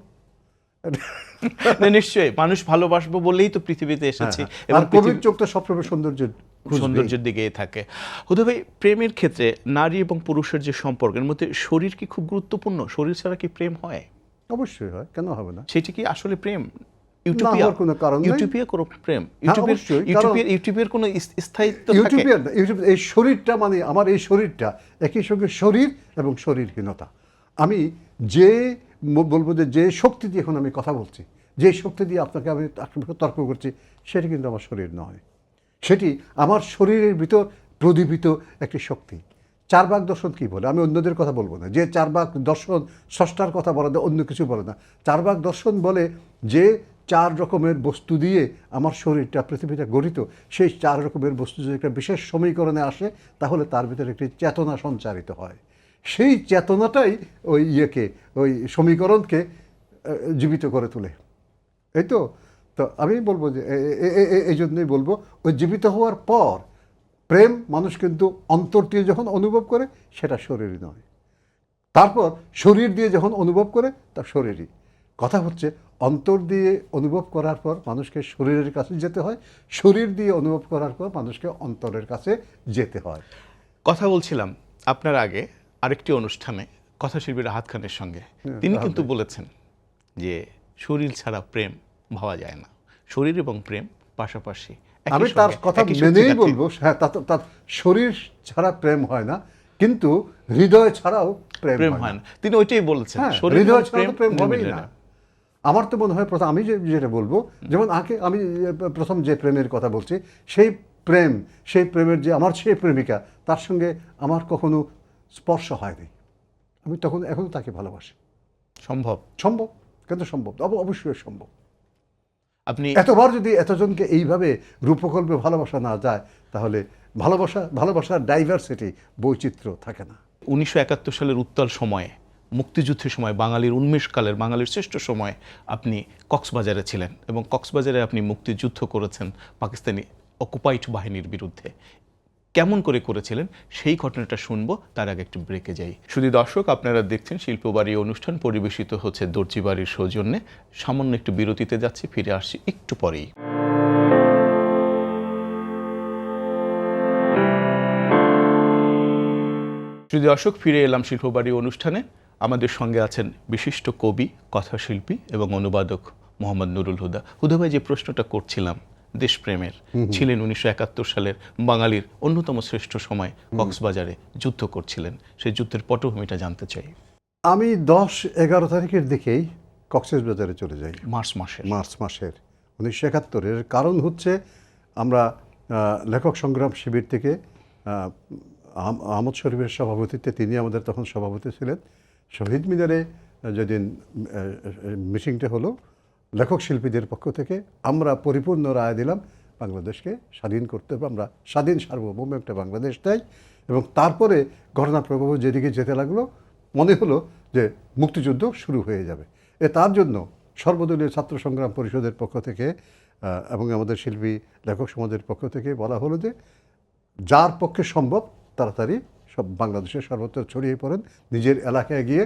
না, নিশ্চয়ই মানুষ ভালোবাসবো বলেই তো পৃথিবীতে এসেছি, এবং আর কবির চোখ তো সবসময় সৌন্দর্যের দিকেই থাকে। হুদা ভাই, প্রেমের ক্ষেত্রে নারী এবং পুরুষের যে সম্পর্কের মধ্যে শরীর কি খুব গুরুত্বপূর্ণ? শরীর ছাড়া কি প্রেম হয়? অবশ্যই হয়, কেন হবে না? সেটি কি আসলে প্রেম? না হওয়ার কোনো কারণ নেই। ইউটোপিয়া কোনো প্রেম? অবশ্যই, কারণ ইউটোপিয়ার কোনো স্থায়িত্ব থাকে? ইউটিউবের এই শরীরটা, মানে আমার এই শরীরটা একই সঙ্গে শরীর এবং শরীরহীনতা। আমি যে বলবো যে শক্তি দিয়ে এখন আমি কথা বলছি, যে শক্তি দিয়ে আপনাকে আমি তর্ক করছি, সেটি কিন্তু আমার শরীর নয়। সেটি আমার শরীরের ভিতর প্রদীপিত একটি শক্তি। চারবাক দর্শন কি বলে? আমি অন্যদের কথা বলবো না। যে চারবাক দর্শন স্রষ্টার কথা বলে না, অন্য কিছু বলে না। চারবাক দর্শন বলে যে 4 রকমের বস্তু দিয়ে আমার শরীরটা, পৃথিবীটা গঠিত, সেই 4 রকমের বস্তু যদি একটা বিশেষ সমীকরণে আসে, তাহলে তার ভিতরে একটি চেতনা সঞ্চারিত হয়। সেই চেতনাটাই ওই সমীকরণকে জীবিত করে তোলে। এই তো আমি বলবো যে এই জন্যই বলবো, ওই জীবিত হওয়ার পর প্রেম মানুষ কিন্তু অন্তর দিয়ে যখন অনুভব করে, সেটা শরীরই নয়। তারপর শরীর দিয়ে যখন অনুভব করে, তা শরীরই। কথা হচ্ছে, অন্তর দিয়ে অনুভব করার পর মানুষকে শরীরের কাছে যেতে হয়, শরীর দিয়ে অনুভব করার পর মানুষকে অন্তরের কাছে যেতে হয়। কথা বলছিলাম আপনার আগে আরেকটি অনুষ্ঠানে কথাশিল্পী রাহাত খানের সঙ্গে। তিনি কিন্তু বলেছেন যে শরীর ছাড়া প্রেম ভাবা যায় না, শরীর এবং প্রেম পাশাপাশি। আমি তার কথা মেনেই বলবো, হ্যাঁ, তার শরীর ছাড়া প্রেম হয় না, কিন্তু হৃদয় ছাড়াও প্রেম হয় না। তিনি ওইটাই বলেছেন, হৃদয় ছাড়া তো প্রেম হবেই না। আমার তো মনে হয়, প্রথম আমি যেটা বলবো, যেমন আমি প্রথম যে প্রেমের কথা বলছি, সেই প্রেমের যে আমার সেই প্রেমিকা, তার সঙ্গে আমার কখনো স্পর্শ হয়নি। আমি তখন এখনো তাকে ভালোবাসি। সম্ভব? কিন্তু সম্ভব, অবশ্যই সম্ভব। আপনি এতবার যদি এতজনকে এইভাবে রূপকল্পে ভালোবাসা না যায়, তাহলে ভালোবাসার ডাইভার্সিটি, বৈচিত্র্য থাকে না। 1971 সালের উত্তাল সময়ে, মুক্তিযুদ্ধের সময়, বাঙালির উন্মেষকালের, বাঙালির শ্রেষ্ঠ সময় আপনি কক্সবাজারে ছিলেন, এবং কক্সবাজারে আপনি মুক্তিযুদ্ধ করেছেন পাকিস্তানি অকুপাইড বাহিনীর বিরুদ্ধে। কেমন করে করেছিলেন সেই ঘটনাটা শুনবো, তার আগে একটু ব্রেকে যাই। শুধু দর্শক, আপনারা দেখছেন শিল্পবাড়ি অনুষ্ঠান, পরিবেশিত হচ্ছে দর্জি বাড়ির সৌজন্যে। সামান্য একটু বিরতিতে যাচ্ছি, ফিরে আসছি একটু পরেই। শুধু দর্শক, ফিরে এলাম শিল্পবাড়ি অনুষ্ঠানে। আমাদের সঙ্গে আছেন বিশিষ্ট কবি, কথাশিল্পী এবং অনুবাদক মোহাম্মদ নুরুল হুদা। হুদা ভাই, যে প্রশ্নটা করছিলাম দেশপ্রেমের, ছিলেন 1971 সালের বাঙালির অন্যতম শ্রেষ্ঠ সময়, কক্সবাজারে যুদ্ধ করছিলেন, সেই যুদ্ধের পটভূমিটা জানতে চাই। আমি 10-11 তারিখের দিকেই কক্সবাজারে চলে যাই, মার্চ মাসের 1971। কারণ হচ্ছে, আমরা লেখক সংগ্রাম শিবির থেকে আহমদ শরীফের সভাপতিত্বে, তিনি আমাদের তখন সভাপতি ছিলেন, শহীদ মিনারে যেদিন মিটিংটা হলো, লেখক শিল্পীদের পক্ষ থেকে আমরা পরিপূর্ণ রায় দিলাম বাংলাদেশকে স্বাধীন করতে হবে, আমরা স্বাধীন সার্বভৌম একটা বাংলাদেশ চাই। এবং তারপরে ঘটনা প্রবাহ যেদিকে যেতে লাগলো, মনে হলো যে মুক্তিযুদ্ধ শুরু হয়ে যাবে। তার জন্য সর্বদলীয় ছাত্র সংগ্রাম পরিষদের পক্ষ থেকে এবং আমাদের শিল্পী লেখক সমাজের পক্ষ থেকে বলা হলো যে, যার পক্ষে সম্ভব তাড়াতাড়ি সব বাংলাদেশের সর্বত্র ছড়িয়ে পড়েন, নিজের এলাকায় গিয়ে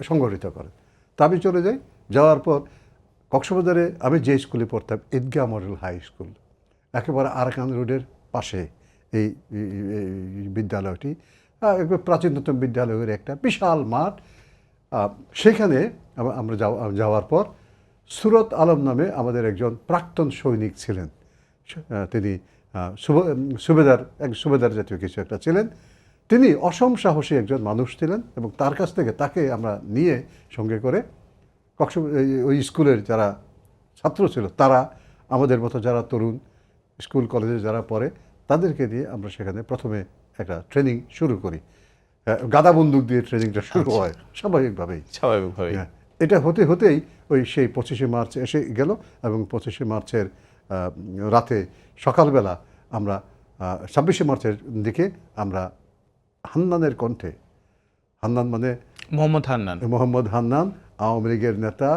সংগঠিত করেন। তা আমি চলে যাই। যাওয়ার পর কক্সবাজারে আমি যে স্কুলে পড়তাম, ঈদগাহ মডেল হাই স্কুল, একেবারে আরাকান রোডের পাশে এই বিদ্যালয়টি, একবার প্রাচীনতম বিদ্যালয়ের একটা বিশাল মাঠ। সেখানে আমরা যাওয়ার পর সুরত আলম নামে আমাদের একজন প্রাক্তন সৈনিক ছিলেন, তিনি সুবেদার জাতীয় কিছু একটা ছিলেন। তিনি অসম সাহসী একজন মানুষ ছিলেন, এবং তার কাছ থেকে তাকে আমরা নিয়ে সঙ্গে করে ওই স্কুলের যারা ছাত্র ছিল তারা আমাদের মতো যারা তরুণ স্কুল কলেজে যারা পড়ে তাদেরকে দিয়ে আমরা সেখানে প্রথমে একটা ট্রেনিং শুরু করি। গাদা বন্দুক দিয়ে ট্রেনিংটা শুরু হয় স্বাভাবিকভাবেই। হ্যাঁ, এটা হতে হতেই ওই সেই 25শে মার্চ এসে গেল এবং 25শে মার্চের রাতে সকালবেলা আমরা 26শে মার্চের দিকে আমরা হান্নানের কণ্ঠে, হান্নান মানে মোহাম্মদ হান্নান আওয়ামী লীগের নেতা,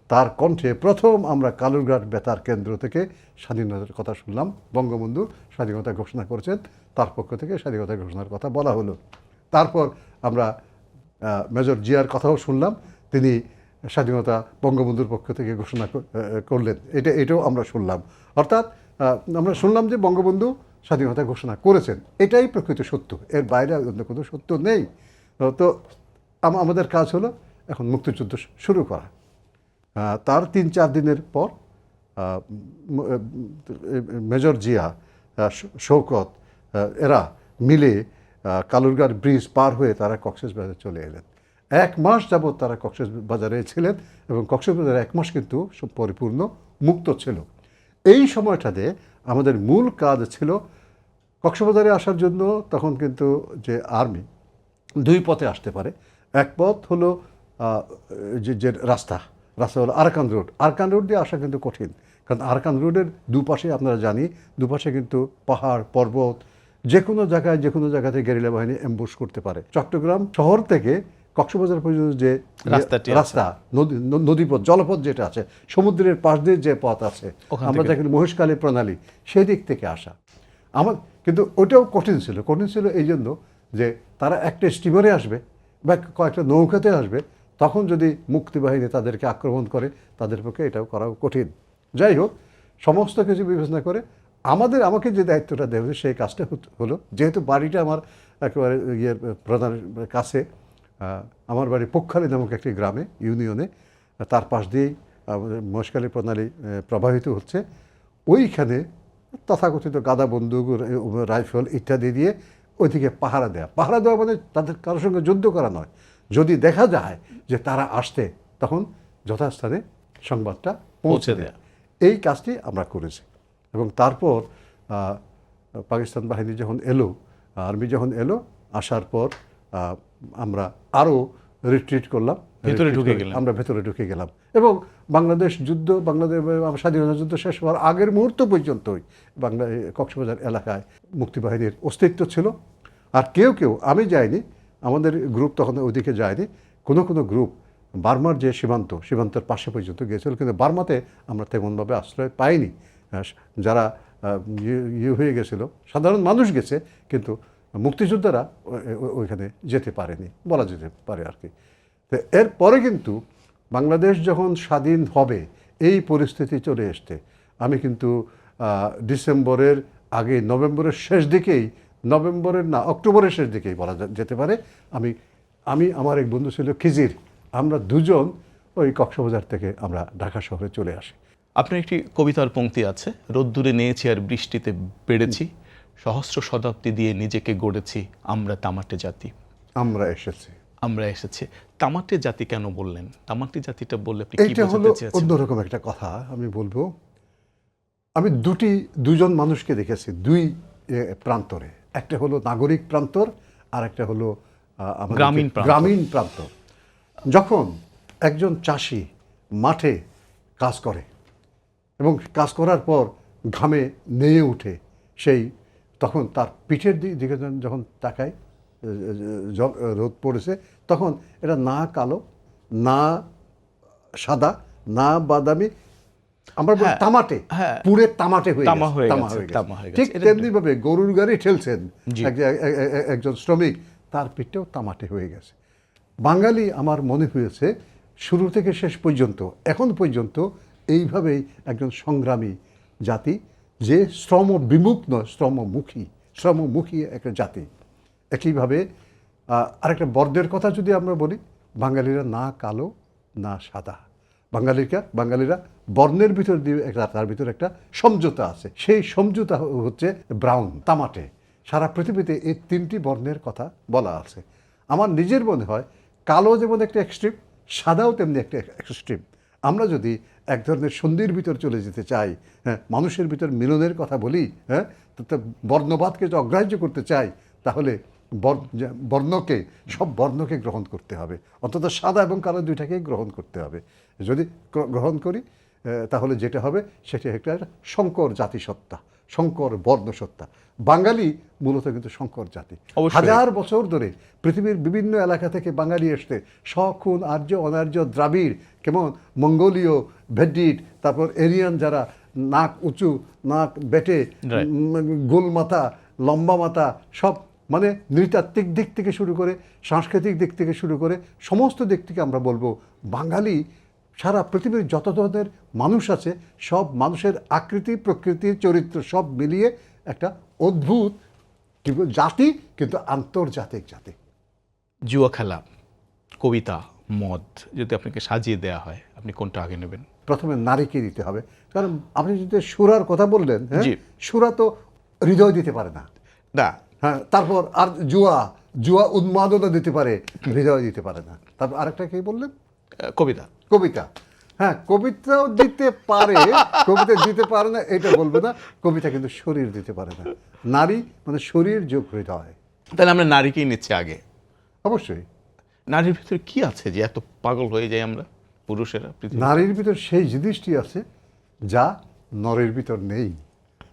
তার কণ্ঠে প্রথম আমরা কালুরঘাট বেতার কেন্দ্র থেকে স্বাধীনতার কথা শুনলাম। বঙ্গবন্ধু স্বাধীনতা ঘোষণা করেছেন, তার পক্ষ থেকে স্বাধীনতা ঘোষণার কথা বলা হলো। তারপর আমরা মেজর জিয়ার কথাও শুনলাম, তিনি স্বাধীনতা বঙ্গবন্ধুর পক্ষ থেকে ঘোষণা করলেন, এটাও আমরা শুনলাম। অর্থাৎ আমরা শুনলাম যে বঙ্গবন্ধু স্বাধীনতা ঘোষণা করেছেন, এটাই প্রকৃত সত্য, এর বাইরে অন্য কোনো সত্য নেই। তো আমাদের কাজ হলো এখন মুক্তিযুদ্ধ শুরু করা। তার 3-4 দিনের পর মেজর জিয়া, শওকত এরা মিলে কালুরঘাট ব্রিজ পার হয়ে তারা কক্সবাজারে চলে এলেন। 1 মাস যাবৎ তারা কক্সবাজারে ছিলেন এবং কক্সবাজারে 1 মাস কিন্তু পরিপূর্ণ মুক্ত ছিল। এই সময়টাতে আমাদের মূল কাজ ছিল কক্সবাজারে আসার জন্য। তখন কিন্তু যে আর্মি 2 পথে আসতে পারে। এক পথ হলো যে রাস্তা হলো আরাকান রোড। আরাকান রোড দিয়ে আসা কিন্তু কঠিন, কারণ আরাকান রোডের দুপাশে আপনারা জানি, দুপাশে কিন্তু পাহাড় পর্বত, যে কোনো জায়গাতে গেরিলা বাহিনী অ্যাম্বুশ করতে পারে। চট্টগ্রাম শহর থেকে কক্সবাজার পর্যন্ত যে রাস্তা, নদীপথ, জলপথ যেটা আছে, সমুদ্রের পাশ দিয়ে যে পথ আছে, আমরা দেখি মহেশখালী প্রণালী, সেই দিক থেকে আসা কিন্তু ওটাও কঠিন ছিল এই জন্য যে তারা একটা স্টিমারে আসবে বা কয়েকটা নৌকাতে আসবে, তখন যদি মুক্তিবাহিনী তাদেরকে আক্রমণ করে তাদের পক্ষে এটাও করাও কঠিন। যাই হোক, সমস্ত কিছু বিবেচনা করে আমাকে যে দায়িত্বটা দেওয়া হয়েছে সেই কাজটা হলো, যেহেতু বাড়িটা আমার একেবারে প্রধানের কাছে, আমার বাড়ি পোকখালী নামক একটি গ্রামে, ইউনিয়নে, তার পাশ দিয়েই মহেশখালী প্রণালী প্রবাহিত হচ্ছে। ওইখানে তথাকথিত গাদা বন্দুক, রাইফেল ইত্যাদি দিয়ে ওইদিকে পাহারা দেওয়া মানে তাদের কারোর সঙ্গে যুদ্ধ করা নয়। যদি দেখা যায় যে তারা আসতে, তখন যথাস্থানে সংবাদটা পৌঁছে দেয়া, এই কাজটি আমরা করেছি। এবং তারপর পাকিস্তান বাহিনী যখন এলো, আর্মি যখন এলো, আসার পর আমরা আরও রিট্রিট করলাম, আমরা ভেতরে ঢুকে গেলাম। এবং বাংলাদেশ স্বাধীনতা যুদ্ধ শেষ হওয়ার আগের মুহূর্ত পর্যন্তই কক্সবাজার এলাকায় মুক্তিবাহিনীর অস্তিত্ব ছিল। আর কেউ আমি যাইনি, আমাদের গ্রুপ তখন ওইদিকে যায়নি, কোনো গ্রুপ বার্মার যে সীমান্তের পাশে পর্যন্ত গিয়েছিল, কিন্তু বার্মাতে আমরা তেমনভাবে আশ্রয় পাইনি। যারা হয়ে গেছিল, সাধারণ মানুষ গেছে, কিন্তু মুক্তিযোদ্ধারা ওইখানে যেতে পারেনি বলা যেতে পারে আর কি। তো এরপরে কিন্তু বাংলাদেশ যখন স্বাধীন হবে, এই পরিস্থিতি চলে আসতে, আমি কিন্তু ডিসেম্বরের আগে, নভেম্বরের শেষ দিকেই, অক্টোবরের শেষ দিকেই বলা যেতে পারে, আমি আমার এক বন্ধু ছিল খিজির, আমরা দুজন ওই কক্সবাজার থেকে আমরা ঢাকা শহরে চলে আসি। আপনার একটি কবিতার পংক্তি আছে, রোদ্দুরে নিয়েছি আর বৃষ্টিতে বেড়েছি, সহস্র শতাব্দী দিয়ে নিজেকে গড়েছি, আমরা তামাটে জাতি। আমরা এসেছি। তামাটে জাতি কেন বললেন? তামাটে জাতিটা বললে এইটা হলো অন্যরকম একটা কথা। আমি বলবো, আমি দুজন মানুষকে দেখেছি 2 প্রান্তরে। একটা হলো নাগরিক প্রান্তর, আর একটা হলো গ্রামীণ প্রান্তর। যখন একজন চাষি মাঠে কাজ করে এবং কাজ করার পর ঘামে নেয়ে উঠে, তখন তার পিঠের দিকে যখন তাকায়, রোদ পড়েছে, তখন এটা না কালো, না সাদা, না বাদামি, আমরা তামাটে, পুরে তামাটে হয়ে গেছে। ঠিক তেমনি ভাবে গরুর গাড়ি ঠেলছেন একজন শ্রমিক, তার পিঠটাও তামাটে হয়ে গেছে। বাঙালি আমার মনে হয়েছে শুরু থেকে শেষ পর্যন্ত, এখন পর্যন্ত এইভাবেই একজন সংগ্রামী জাতি, যে শ্রম বিমুখ নয়, শ্রমমুখী একটা জাতি। একইভাবে আরেকটা বর্ণের কথা যদি আমরা বলি, বাঙালিরা না কালো না সাদা, বাঙালিরা বর্ণের ভিতর দিয়ে তার ভিতরে একটা সমঝোতা আছে, সেই সমঝোতা হচ্ছে ব্রাউন, তামাটে। সারা পৃথিবীতে এই 3টি বর্ণের কথা বলা আছে। আমার নিজের মনে হয় কালো যেমন একটা এক্সট্রিম, সাদাও তেমনি একটা এক্সট্রিম। আমরা যদি এক ধরনের সন্ধির ভিতর চলে যেতে চাই, হ্যাঁ, মানুষের ভিতর মিলনের কথা বলি, হ্যাঁ, তো বর্ণবাদকে যদি অগ্রাহ্য করতে চাই, তাহলে বর্ণকে, সব বর্ণকে গ্রহণ করতে হবে, অন্তত সাদা এবং কালো দুইটাকেই গ্রহণ করতে হবে। যদি গ্রহণ করি তাহলে যেটা হবে সেটা একটা সংকর জাতিসত্তা, সংকর বর্ণসত্তা। বাঙালি মূলত কিন্তু সংকর জাতি। অবশ্যই। হাজার বছর ধরে পৃথিবীর বিভিন্ন এলাকা থেকে বাঙালি এসছে, শকুন, আর্য, অনার্য, দ্রাবিড়, কেমন মঙ্গোলীয়, ভেড্ডিট, তারপর এরিয়ান যারা নাক উঁচু, নাক বেটে, Right. গোল মাথা, লম্বা মাথা, সব মানে নৃতাত্ত্বিক দিক থেকে শুরু করে সাংস্কৃতিক দিক থেকে শুরু করে সমস্ত দিক থেকে আমরা বলবো বাঙালি সারা পৃথিবীর যত ধরনের মানুষ আছে সব মানুষের আকৃতি, প্রকৃতি, চরিত্র সব মিলিয়ে একটা অদ্ভুত জাতি, কিন্তু আন্তর্জাতিক জাতি। জুয়া খেলা, কবিতা, মদ যদি আপনাকে সাজিয়ে দেয়া হয়, আপনি কোনটা আগে নেবেন? প্রথমে নারীকে দিতে হবে, কারণ আপনি যদি সুরার কথা বললেন, হ্যাঁ, জি। সুরা তো হৃদয় দিতে পারে না, না, হ্যাঁ, তারপর আর জুয়া উন্মাদনা দিতে পারে, হৃদয় দিতে পারে না। তারপর আরেকটা কি বললেন? কবিতা। কবিতা, হ্যাঁ, কবিতাও দিতে পারে, কবিতা দিতে পারে না এটা বলবো না, কবিতা কিন্তু শরীর দিতে পারে না। নারী মানে শরীর যোগ হৃদয়। তাহলে আমরা নারীকেই নিচ্ছি আগে। অবশ্যই নারীর ভিতরে কি আছে যে এত পাগল হয়ে যাই আমরা পুরুষেরা পৃথিবীতে? নারীর ভিতর সেই জিনিসটি আছে যা নরের ভিতর নেই।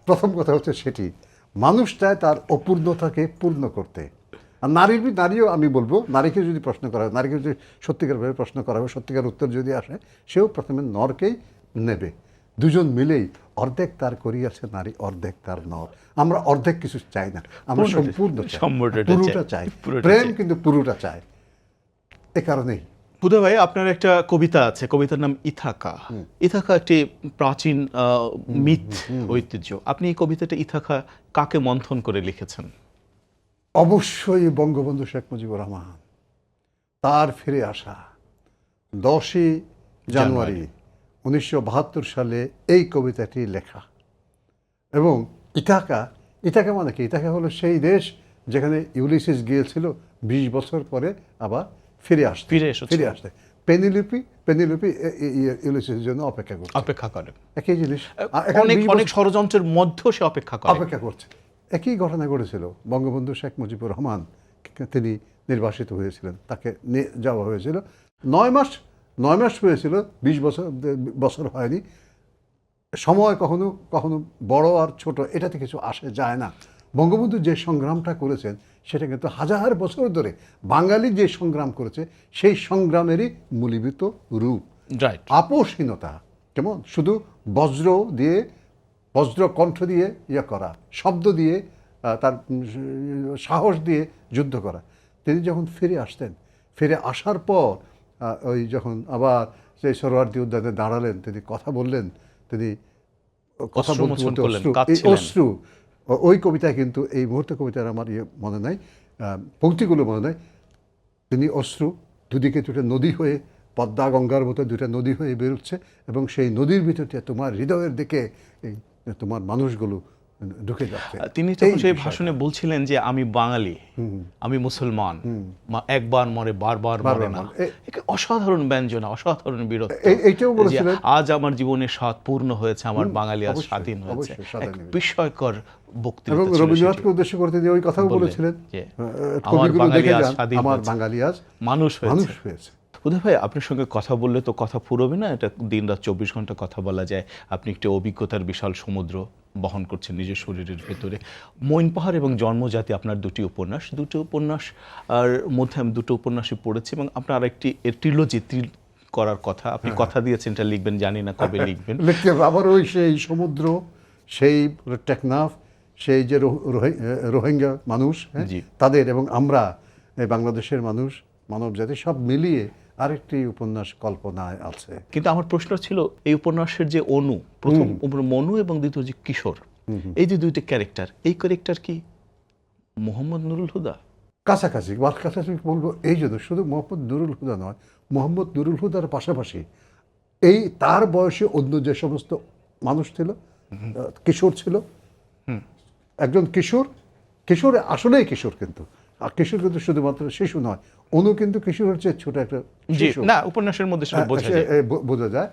প্রথম কথা হচ্ছে সেটি, মানুষ চায় তার অপূর্ণতাকে পূর্ণ করতে। আর নারীও আমি বলবো, নারীকে যদি প্রশ্ন করা হয়, নারীকে যদি সত্যিকারভাবে প্রশ্ন করা হবে, সত্যিকার উত্তর যদি আসে, সেও প্রথমে নরকেই নেবে। দুজন মিলেই অর্ধেক তার করিয়াছে নারী, অর্ধেক তার নর। আমরা অর্ধেক কিছু চাই না, আমরা সম্পূর্ণ চাই, সম্পূর্ণটা পুরোটা চাই। পুরোটা প্রেম চাই। কিন্তু পুরোটা চাই। এ কারণেই বুধা ভাই, আপনার একটা কবিতা আছে, কবিতার নাম ইথাকা। ইথাকা একটি প্রাচীন মিথ, ঐতিহ্য। আপনি এই কবিতাটা ইথাকা কাকে মন্থন করে লিখেছেন? অবশ্যই বঙ্গবন্ধু শেখ মুজিবুর রহমান। তার ফিরে আসা 10ই জানুয়ারি 1972 সালে এই কবিতাটি লেখা। এবং ইথাকা মানে কি? ইথাকা হলো সেই দেশ যেখানে ইউলিসিস গিয়েছিল 20 বছর পরে আবার ফিরে আসতে। পেনিলুপি ইউলিসিসের জন্য অপেক্ষা করে একই জিনিস, অনেক ষড়যন্ত্রের মধ্যেও সে অপেক্ষা করছে। একই ঘটনা ঘটেছিল। বঙ্গবন্ধু শেখ মুজিবুর রহমান তিনি নির্বাসিত হয়েছিলেন, তাকে নিয়ে যাওয়া হয়েছিল। 9 মাস হয়েছিল, 20 বছর হয়নি। সময় কখনো কখনো বড় আর ছোট এটাতে কিছু আসে যায় না। বঙ্গবন্ধু যে সংগ্রামটা করেছেন সেটা কিন্তু হাজার বছর ধরে বাঙালি যে সংগ্রাম করেছে সেই সংগ্রামেরই মূলীভূত রূপ। আপোষহীনতা, কেমন শুধু বজ্র কণ্ঠ দিয়ে করা, শব্দ দিয়ে, তার সাহস দিয়ে যুদ্ধ করা। তিনি যখন ফিরে আসার পর ওই যখন আবার সেই সোহরাওয়ার্দী উদ্যানে দাঁড়ালেন, তিনি কথা বললেন, তিনি কথা বলতে অশ্রু। ওই কবিতায় কিন্তু এই মুহূর্তে কবিতার আমার মনে নাই, পংক্তিগুলো মনে নাই। তিনি অশ্রু, দুদিকে দুটো নদী হয়ে, পদ্মা গঙ্গার মতো দুটো নদী হয়ে বেরোচ্ছে, এবং সেই নদীর ভিতরে তোমার হৃদয়ের দিকে তোমার মানুষগুলো ঢুকে যাচ্ছে। তিনি তখন সেই ভাষণে বলছিলেন যে আমি বাঙালি, আমি মুসলমান, একবার মরে বারবার মরে না। অসাধারণ ব্যঞ্জনা, অসাধারণ বীরত্ব। এইটাও বলেছিলেন, আজ আমার জীবনের স্বাদ পূর্ণ হয়েছে, আমার বাঙালি আজ স্বাধীন হয়েছে। বিস্ময়কর বক্তৃতা। এবং রবীন্দ্রনাথকে উদ্দেশ্য করে তিনি ওই কথাও বলেছিলেন, কবিগুলো দেখে যান, আমার বাঙালি আজ মানুষ হয়েছে। উদয় ভাই, আপনার সঙ্গে কথা বললে তো কথা ফুরোবে না, এটা দিন-রাত 24 ঘন্টা কথা বলা যায়। আপনি একটি অভিজ্ঞতার বিশাল সমুদ্র বহন করছেন নিজের শরীরের ভেতরে। মইন পাহাড় এবং জন্মজাতি আপনার দুটি উপন্যাস আর মধ্যে আমি দুটো উপন্যাসই পড়েছি, এবং আপনার আরেকটি ট্রিলজি করার কথা, আপনি কথা দিয়েছেন এটা লিখবেন, জানি না কবে লিখবেন। লিখতে হবে আবার ওই সেই সমুদ্র, সেই টেকনাফ, সেই যে রোহিঙ্গা মানুষ, তাদের, এবং আমরা এই বাংলাদেশের মানুষ, মানব জাতি, সব মিলিয়ে আরেকটি উপন্যাস কল্পনায় আছে। কিন্তু আমার প্রশ্ন ছিল, এই উপন্যাসের যে প্রথম মনু এবং দ্বিতীয় যে কিশোর, এই যে দুইটা ক্যারেক্টার, এই ক্যারেক্টার কি মোহাম্মদ নুরুল হুদা? কাছাকাছি বলবো। এই জন্য শুধু মোহাম্মদ নুরুল হুদা নয়, মোহাম্মদ নুরুল হুদার পাশাপাশি এই তার বয়সে অন্য যে সমস্ত মানুষ ছিল, কিশোর ছিল, একজন কিশোর আসলেই কিশোর, কিন্তু আর কিশোর কিন্তু শুধুমাত্র শিশু নয়, অনু কিন্তু কিশোরের চেয়ে ছোট একটা জি শিশু। না, উপন্যাসের মধ্যে সেটা বোঝা যায়। বোঝা যায়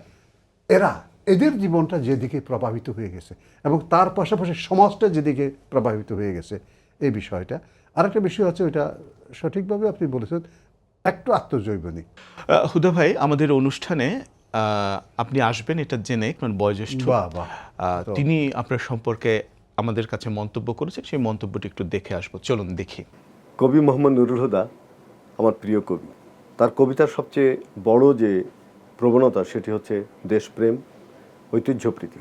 এদের জীবনটা যেদিকে প্রভাবিত হয়ে গেছে এবং তার পাশাপাশি সমাজটা যেদিকে প্রভাবিত হয়ে গেছে এই বিষয়টা। আরেকটা বিষয় আছে, ওইটা সঠিকভাবে আপনি বলেছেন, একটু আত্মজৈবনিক। হুদা ভাই, আমাদের অনুষ্ঠানে আপনি আসবেন এটা জেনে, মানে বয়োজ্যেষ্ঠ বাহ, বাহ। তিনি আপনার সম্পর্কে আমাদের কাছে মন্তব্য করেছেন, সেই মন্তব্যটি একটু দেখে আসবো, চলুন দেখি। কবি মোহাম্মদ নুরুল হুদা আমার প্রিয় কবি। তার কবিতার সবচেয়ে বড় যে প্রবণতা সেটি হচ্ছে দেশপ্রেম, ঐতিহ্যপ্রীতি।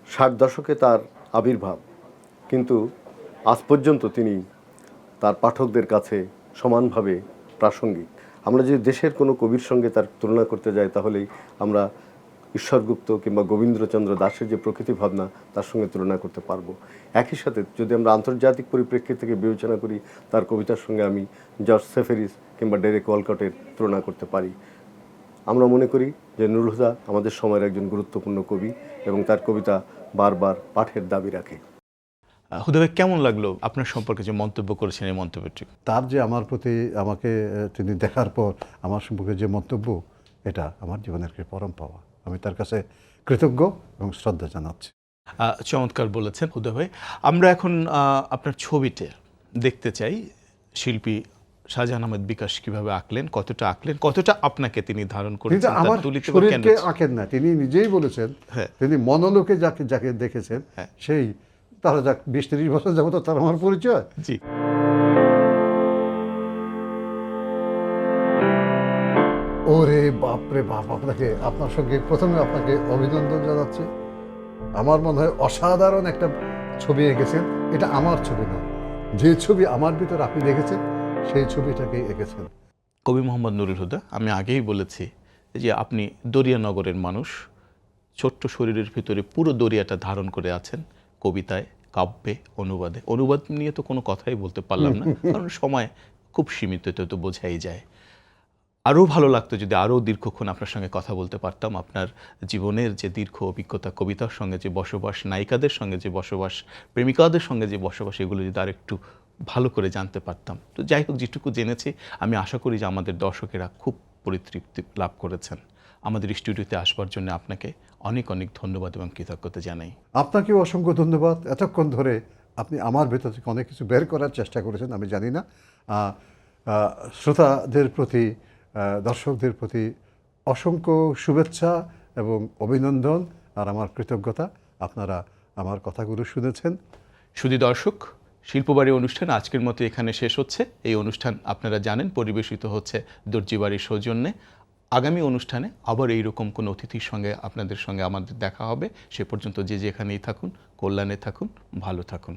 60 দশকে তার আবির্ভাব, কিন্তু আজ পর্যন্ত তিনি তার পাঠকদের কাছে সমানভাবে প্রাসঙ্গিক। আমরা যদি দেশের কোনো কবির সঙ্গে তার তুলনা করতে যাই, তাহলেই আমরা ঈশ্বরগুপ্ত কিংবা গোবিন্দচন্দ্র দাশের যে প্রকৃতি ভাবনা তার সঙ্গে তুলনা করতে পারবো। একই সাথে যদি আমরা আন্তর্জাতিক পরিপ্রেক্ষিত থেকে বিবেচনা করি, তার কবিতার সঙ্গে আমি জর্জ সেফেরিস কিংবা ডেরেক ওয়ালকটের তুলনা করতে পারি। আমরা মনে করি যে নুরুল হুদা আমাদের সময়ের একজন গুরুত্বপূর্ণ কবি এবং তার কবিতা বারবার পাঠের দাবি রাখে। হুদা ভাই, কেমন লাগলো আপনার সম্পর্কে যে মন্তব্য করেছেন এই মন্তব্যটি? তার যে আমার প্রতি, আমাকে তিনি দেখার পর আমার সম্পর্কে যে মন্তব্য, এটা আমার জীবনের একটি পরম পাওয়া। আমি তার কাছে কৃতজ্ঞ এবং শ্রদ্ধা জানাচ্ছি। চমৎকার বলেছেন হুদা ভাই। আমরা এখন আপনার ছবিতে দেখতে চাই শিল্পী শাহজাহান আহমেদ বিকাশ কিভাবে আঁকলেন, কতটা আপনাকে তিনি ধারণ কিন্তু করেছেন, আমার তার তুলিতে বা শরীরকে ক্যানভাসে। আঁকেন না, তিনি নিজেই বলেছেন। হ্যাঁ। তিনি মনোলোকে যাকে দেখেছেন, হ্যাঁ। সেই তারা যাক 20-30 বছর যাবত তার আমার পরিচয়। জি। ওরে বাপরে বাপ, আপনার সঙ্গে প্রথমে আপনাকে অভিনন্দন জানাচ্ছি। আমার মনে হয় অসাধারণ একটা ছবি এঁকেছেন। এটা আমার ছবি না, যে ছবি আমার ভিতর আপনি দেখেছেন সেই ছবিটাকে এঁকেছেন। কবি মোহাম্মদ নুরুল হুদা, আমি আগেই বলেছি যে আপনি দরিয়ানগরের মানুষ, ছোট্ট শরীরের ভিতরে পুরো দরিয়াটা ধারণ করে আছেন কবিতায়, কাব্যে, অনুবাদে। অনুবাদ নিয়ে তো কোনো কথাই বলতে পারলাম না, কারণ সময় খুব সীমিত, তো বোঝাই যায়। আরও ভালো লাগতো যদি আরও দীর্ঘক্ষণ আপনার সঙ্গে কথা বলতে পারতাম। আপনার জীবনের যে দীর্ঘ অভিজ্ঞতা, কবিতার সঙ্গে যে বসবাস, নায়িকাদের সঙ্গে যে বসবাস, প্রেমিকাদের সঙ্গে যে বসবাস, এগুলো যদি আর একটু ভালো করে জানতে পারতাম। তো যাই হোক, যেটুকু জেনেছি আমি আশা করি যে আমাদের দর্শকেরা খুব পরিতৃপ্তি লাভ করেছেন। আমাদের স্টুডিওতে আসবার জন্য আপনাকে অনেক অনেক ধন্যবাদ এবং কৃতজ্ঞতা জানাই। আপনাকেও অসংখ্য ধন্যবাদ। এতক্ষণ ধরে আপনি আমার ভেতর থেকে অনেক কিছু বের করার চেষ্টা করেছেন, আমি জানি না। শ্রোতাদের প্রতি, দর্শকদের প্রতি অসংখ্য শুভেচ্ছা এবং অভিনন্দন আর আমার কৃতজ্ঞতা। আপনারা আমার কথাগুলো শুনেছেন। শুধু দর্শক, শিল্পবাড়ি অনুষ্ঠান আজকের মতো এখানে শেষ হচ্ছে। এই অনুষ্ঠান আপনারা জানেন পরিবেশিত হচ্ছে দর্জিবাড়ির সৌজন্যে। আগামী অনুষ্ঠানে আবার এইরকম কোনো অতিথির সঙ্গে আপনাদের সঙ্গে আমাদের দেখা হবে। সে পর্যন্ত যে যেখানেই থাকুন, কল্যাণে থাকুন, ভালো থাকুন।